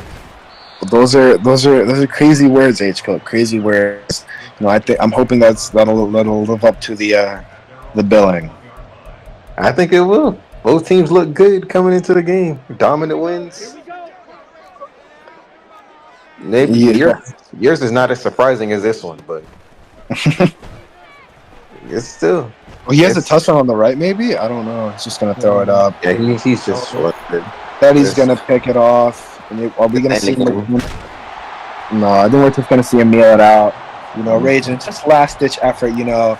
Those are crazy words, H Cook. Crazy words. I'm hoping that'll live up to the billing. I think it will. Both teams look good coming into the game. Dominant wins. Maybe yours is not as surprising as this one, but it's still. Well, he has a touchdown on the right, maybe? I don't know. He's just going to throw it up. Yeah, he's just short. Then he's going to pick it off. Are we going to see him? No, I think we're just going to see him kneel it out. Raging. Just last-ditch effort, You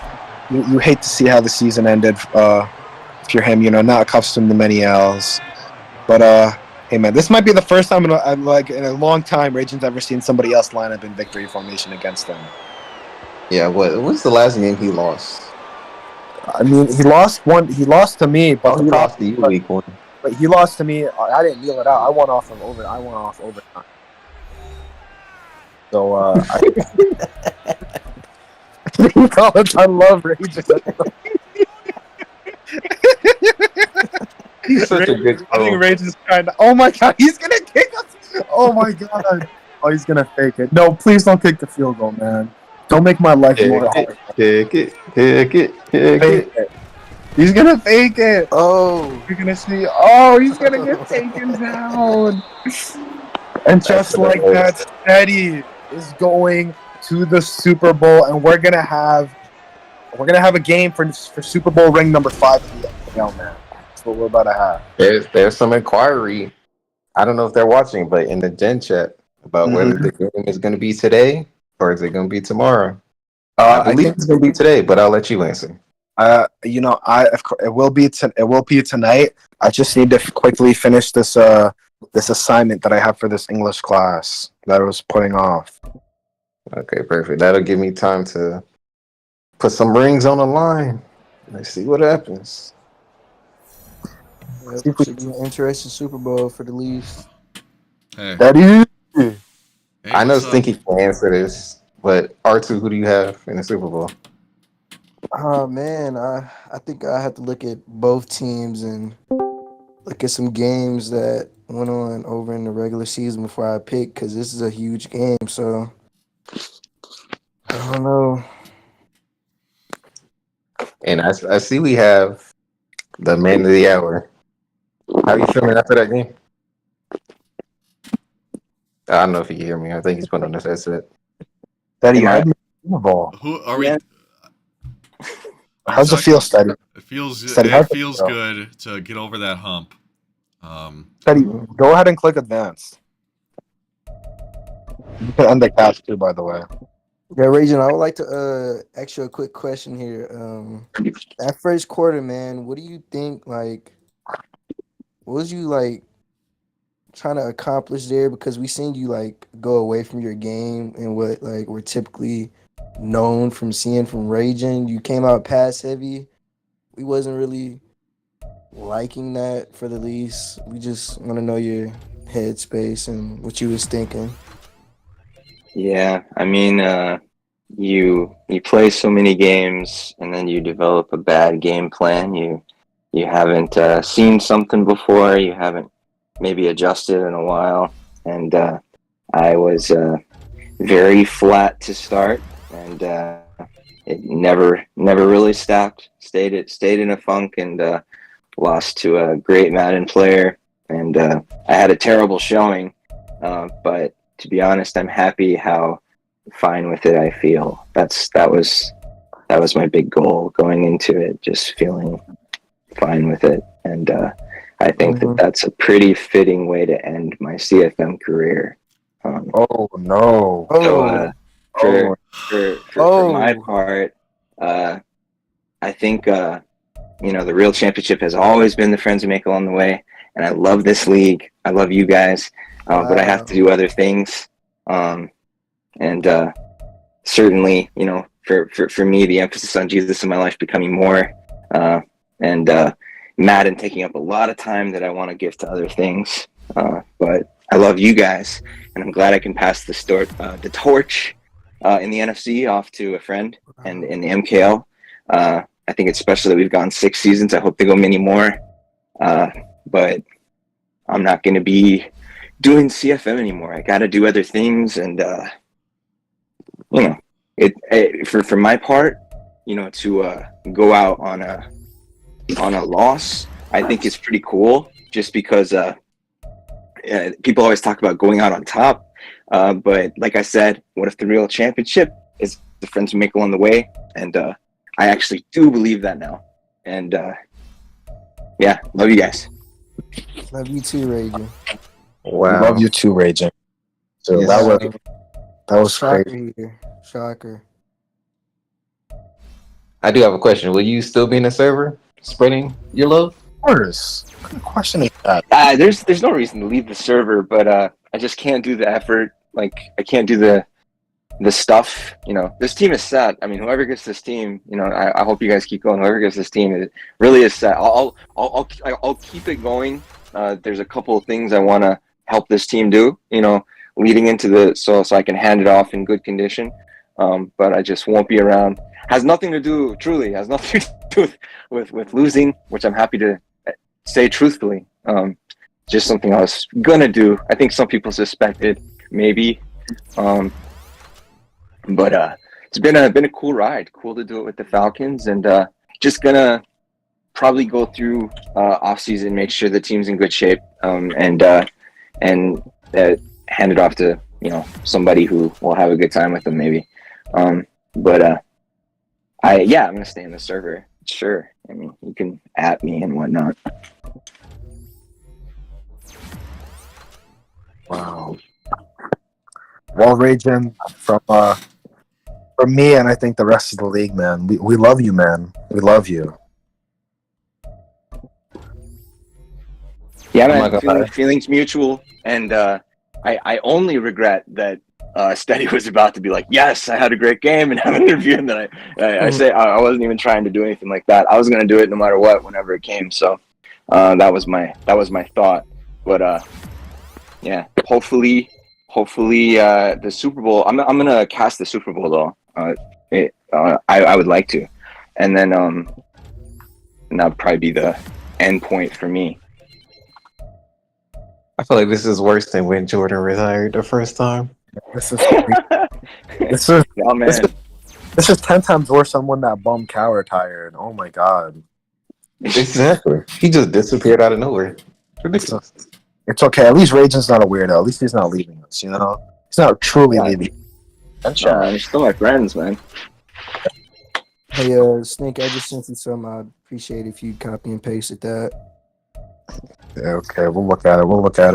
hate to see how the season ended if you're him, not accustomed to many L's. But, hey, man, this might be the first time in a long time Raging's ever seen somebody else line up in victory formation against him. Yeah, what's the last game he lost? I mean, he lost to me, but he lost to you week 1. But he lost to me. I didn't kneel it out. I went off overtime. So I love Raging. He's such a good. I think Rage is kind of. Oh my God, he's gonna kick us! Oh my God! Oh, he's gonna fake it. No, please don't kick the field goal, man. Don't make my life more hard. Kick it. He's gonna fake it. Oh, You're gonna see. Oh, he's gonna get taken down. And just like that, Steady is going to the Super Bowl, and we're gonna have a game for Super Bowl ring number 5 in the NFL, man. That's what we're about to have. There's some inquiry. I don't know if they're watching, but in the Gen chat about whether the game is going to be today or is it going to be tomorrow. I believe it's going to be today, but I'll let you answer. It will be tonight. I just need to quickly finish this assignment that I have for this English class that I was putting off. Okay, perfect. That'll give me time to put some rings on the line. Let's see what happens. Yep, should be an interesting Super Bowl for the Leafs. Hey. Daddy. Hey, I know what's up? Stinky can answer this, but R2, who do you have in the Super Bowl? Oh man, I think I have to look at both teams and look at some games that went on over in the regular season before I pick, because this is a huge game. So I don't know. And I see we have the man of the hour. How are you feeling after that game? I don't know if you can hear me. I think he's putting on his headset. Steady, Am I- I'd make Super Bowl. Who are we? Yeah. How's it feel, Steady? It feels Steady, how's it it feels feel? good to get over that hump. Steady, go ahead and click advanced. You can end the cast too, by the way. Yeah, Raging, I would like to ask you a quick question here. That first quarter, man, what do you think, like, what was you, like, trying to accomplish there? Because we seen you, like, go away from your game and what, like, we're typically known from seeing from Raging. You came out pass heavy. We wasn't really liking that for the least. We just want to know your headspace and what you was thinking. Yeah, I mean, you play so many games and then you develop a bad game plan. You haven't seen something before. You haven't maybe adjusted in a while, and I was very flat to start, and it never really stopped. Stayed in a funk, and lost to a great Madden player, and I had a terrible showing, but to be honest, I'm happy how fine with it I feel. That was my big goal going into it, just feeling fine with it, and I think that's a pretty fitting way to end my CFM career. Oh no! So for my part, I think the real championship has always been the friends we make along the way, and I love this league. I love you guys, but I have to do other things, and certainly, for me, the emphasis on Jesus in my life becoming more, and Madden taking up a lot of time that I want to give to other things. But I love you guys, and I'm glad I can pass the torch in the NFC off to a friend, and in the MKL. I think it's special that we've gone 6 seasons. I hope they go many more. But I'm not going to be doing CFM anymore. I got to do other things, and for my part, to go out on a loss, I think is pretty cool. Just because people always talk about going out on top, but like I said, what if the real championship is the friends we make along the way? And I actually do believe that now. And yeah, love you guys. Love you too, Raging. Wow. Love you too, Raging. So Yes. that was Shocker crazy. here. Shocker. I do have a question. Will you still be in the server spreading your love? Of course. What kind of question is that? There's no reason to leave the server, but I just can't do the effort. Like, I can't do the stuff. This team is set. I mean, whoever gets this team, I hope you guys keep going. Whoever gets this team, it really is set. I'll keep it going. There's a couple of things I want to help this team do, leading into so I can hand it off in good condition. But I just won't be around. Has nothing to do with losing, which I'm happy to say truthfully. Just something I was gonna do. I think some people suspected, maybe. But it's been a cool ride. Cool to do it with the Falcons, and just gonna probably go through off season, make sure the team's in good shape, and hand it off to somebody who will have a good time with them, maybe. But I'm gonna stay in the server. Sure. I mean, you can at me and whatnot. Wow. Well, Raging, from me and I think the rest of the league, man, we love you, man. We love you. Yeah, Oh my man. God. Feelings mutual, and I only regret that Steady was about to be like, yes, I had a great game and have an interview, and then I say I wasn't even trying to do anything like that. I was gonna do it no matter what, whenever it came. So that was my thought. But yeah, hopefully the Super Bowl. I'm gonna cast the Super Bowl though. I would like to, and then that'd probably be the end point for me. I feel like this is worse than when Jordan retired the first time. This is this is Oh man. this is 10 times worse than when that bum cow retired. Oh my god. Exactly. He just disappeared out of nowhere. Ridiculous. It's okay. At least Raging's not a weirdo. At least he's not leaving us. You know, he's not truly leaving. They're still my friends, man. Hey, Snake, I just sent you some. I'd appreciate if you copy and pasted that. Yeah, okay, we'll look at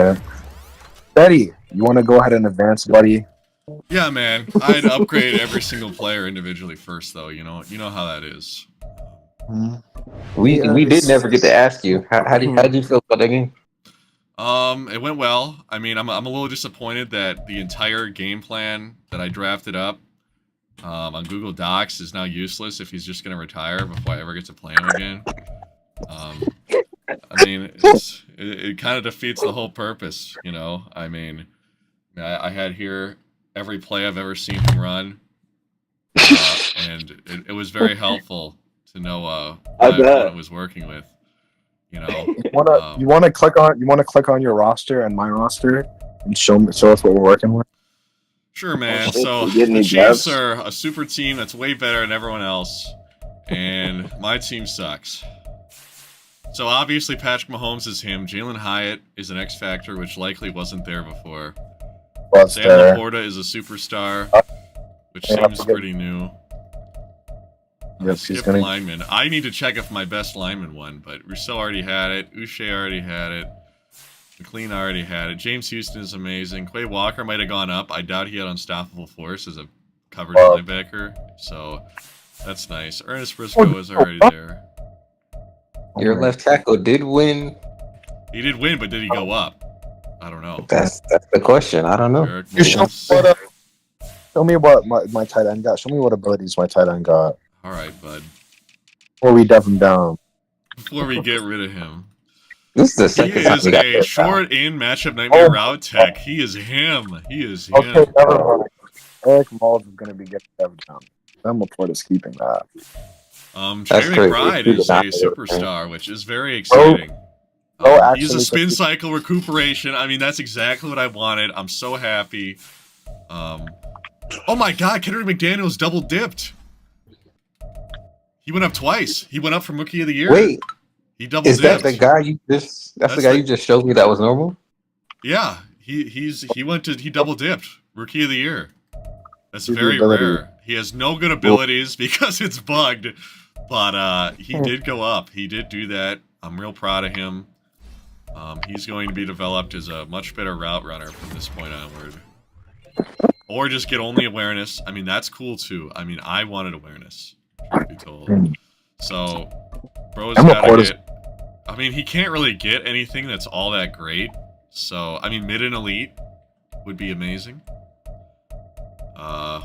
it. Betty, you want to go ahead and advance, buddy? Yeah, man. I'd upgrade every single player individually first, though. You know how that is. We did never get to ask you how did you feel about that game? It went well. I mean, I'm a little disappointed that the entire game plan that I drafted up on Google Docs is now useless if he's just gonna retire before I ever get to play him again. I mean, it kind of defeats the whole purpose, you know. I mean, I had here every play I've ever seen him run, and it was very helpful to know what my opponent was working with. You know, you want to click on your roster and my roster and show us what we're working with. Sure, man. Oh, shit, So you get any the Chiefs dubs? are a super team that's way better than everyone else, and my team sucks. So obviously Patrick Mahomes is him. Jalen Hyatt is an X factor, which likely wasn't there before. Sam Laporta is a superstar, which seems pretty new. Yes, he's Skip gonna. lineman. I need to check if my best lineman won, but Rousseau already had it. Uche already had it. McLean already had it. James Houston is amazing. Quay Walker might have gone up. I doubt he had unstoppable force as a coverage linebacker, so that's nice. Ernest Briscoe is already there. Your left tackle did win. He did win, but did he go up? I don't know. That's the question. I don't know. Eric You show Mullins. me what my tight end got. Show me what abilities my tight end got. All right, bud. Before we dub him down. Before we get rid of him. This is the He second time is we got a that short in matchup nightmare route tech. He is him. He is him. Okay, never mind. Eric Mullins is gonna be getting dubbed down. Sam Laporta's keeping that. That's Jerry crazy. McBride He's is a not superstar, which is very exciting. He's a actually, spin cycle recuperation. I mean, that's exactly what I wanted. I'm so happy. Oh my God, Kendrick McDaniels double dipped. He went up twice. He went up from Rookie of the Year. Wait, he double is dipped. that the guy you just? That's the guy you just showed me that was normal. Yeah, he double dipped Rookie of the Year. That's Good very ability. rare. He has no good abilities because it's bugged, but he did go up. He did do that. I'm real proud of him. He's going to be developed as a much better route runner from this point onward. Or just get only awareness. I mean, that's cool too. I mean, I wanted awareness, truth be told. So, bro's gotta get... I mean, he can't really get anything that's all that great. So, I mean, mid and elite would be amazing. I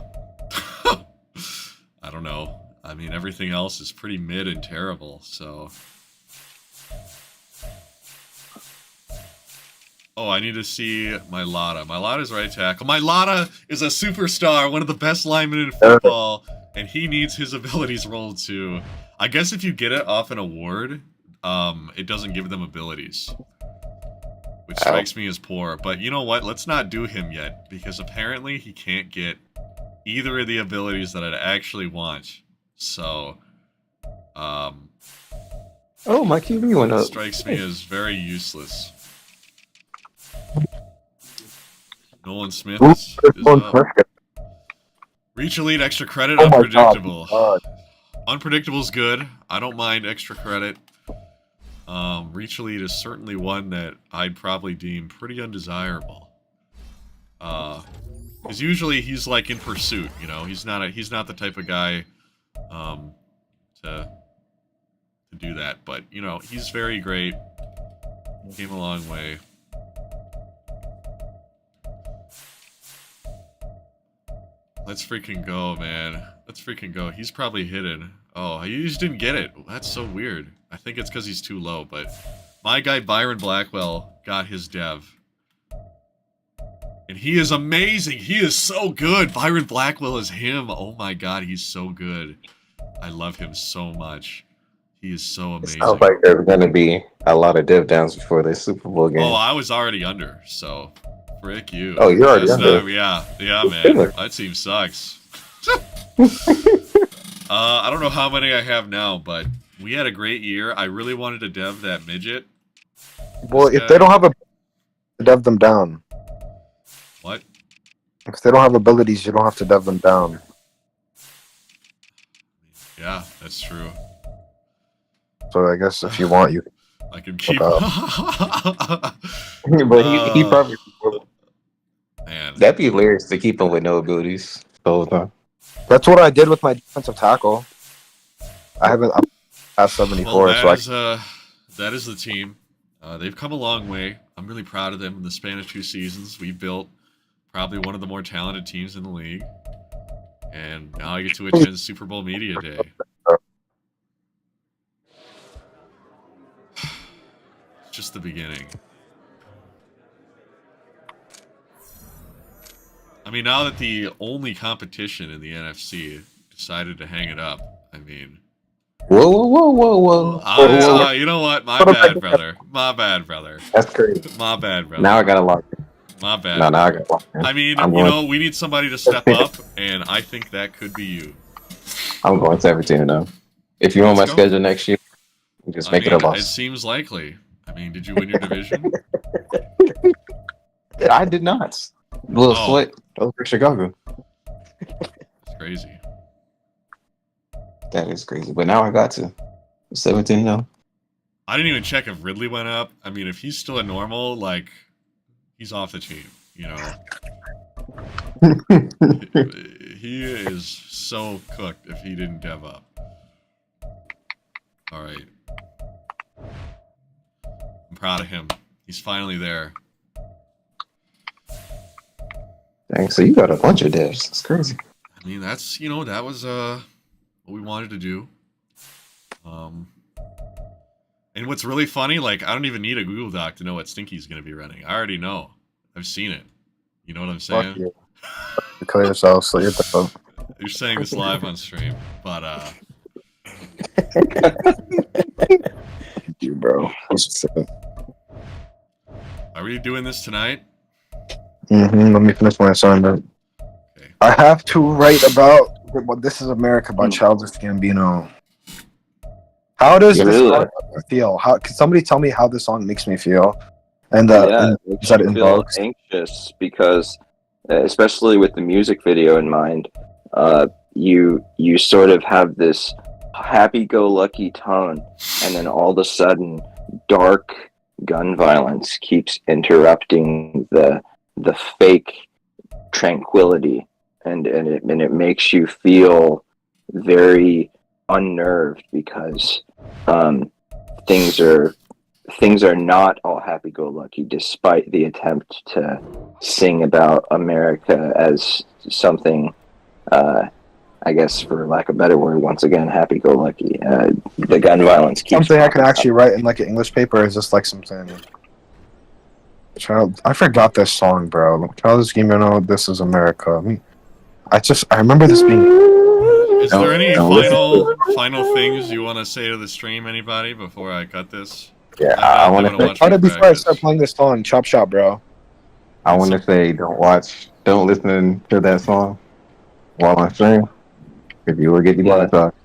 don't know. I mean, everything else is pretty mid and terrible, so... Oh, I need to see my Lotta. My Lotta's right tackle. My Lotta is a superstar, one of the best linemen in football, and he needs his abilities rolled too. I guess if you get it off an award, it doesn't give them abilities, which strikes me as poor. But you know what? Let's not do him yet, because apparently he can't get either of the abilities that I'd actually want. So, Oh, my QB went it up. strikes me as very useless. Nolan Smith is up. Reach Elite extra credit, unpredictable. Unpredictable's good. I don't mind extra credit. Reach Elite is certainly one that I'd probably deem pretty undesirable. Because usually he's like in pursuit, you know. He's not the type of guy to do that. But you know, he's very great. Came a long way. Let's freaking go, man. Let's freaking go. He's probably hidden. Oh, you just didn't get it. That's so weird. I think it's because he's too low, but my guy Byron Blackwell got his dev. And he is amazing. He is so good. Byron Blackwell is him. Oh my God, he's so good. I love him so much. He is so amazing. Sounds like there's going to be a lot of div downs before the Super Bowl game. Oh, I was already under, so... Frick you. Oh, you're already under. Yeah, man. That team sucks. I don't know how many I have now, but we had a great year. I really wanted to dev that midget. Well, if they don't have a Dev them down. What? If they don't have abilities, you don't have to dev them down. Yeah, that's true. So I guess if you want, you. I can keep. But he probably Man. that'd be hilarious to keep him with no abilities the whole time. That's what I did with my defensive tackle. I haven't up past 74, Well, so that is the team. They've come a long way. I'm really proud of them. In the span of 2 seasons, we built probably one of the more talented teams in the league. And now I get to attend Super Bowl Media Day. It's just the beginning. I mean, now that the only competition in the NFC decided to hang it up, I mean... Whoa. You know what? My bad, brother. My bad, brother. That's crazy. My bad, brother. Now I gotta lock in. My bad. No, now I brother. gotta lock in. I mean, we need somebody to step up, and I think that could be you. I'm going 17 now. If you're on my Let's go. schedule next year, just make it a It loss. seems likely. I mean, did you win your division? I did not. Little Oh. sweat over Chicago. It's crazy. That is crazy. But now I got to 17 now. I didn't even check if Ridley went up. I mean, if he's still a normal, like, he's off the team, you know? He is so cooked if he didn't dev up. All right. I'm proud of him. He's finally there. Dang, so you got a bunch of devs. That's crazy. I mean, that's, that was what we wanted to do. And what's really funny, like, I don't even need a Google Doc to know what Stinky's going to be running. I already know. I've seen it. You know what I'm saying? fuck you. You kill yourself, so you're the You're saying this live on stream, but you, bro. are we doing this tonight? Let me finish my assignment. Okay. I have to write about This Is America by Childish Gambino. How does this Really? song feel? Can somebody tell me how this song makes me feel? And It makes that you it feel invokes? anxious because, especially with the music video in mind, you sort of have this happy-go-lucky tone, and then all of a sudden, dark gun violence keeps interrupting the fake tranquility, and it makes you feel very unnerved because things are not all happy-go-lucky, despite the attempt to sing about America as something, I guess, for lack of a better word, once again, happy-go-lucky. The gun violence keeps Something I can actually write in like an English paper is just like something. I forgot this song, bro. Childish Gambino, This Is America. I remember this being. Is there any don't final things you want to say to the stream, anybody, before I cut this? Yeah, I I want wanna watch to. How did you before I practice. start playing this song, Chop Shop, bro? I want to say, don't listen to that song while on stream. If you will get your Yeah. money talk.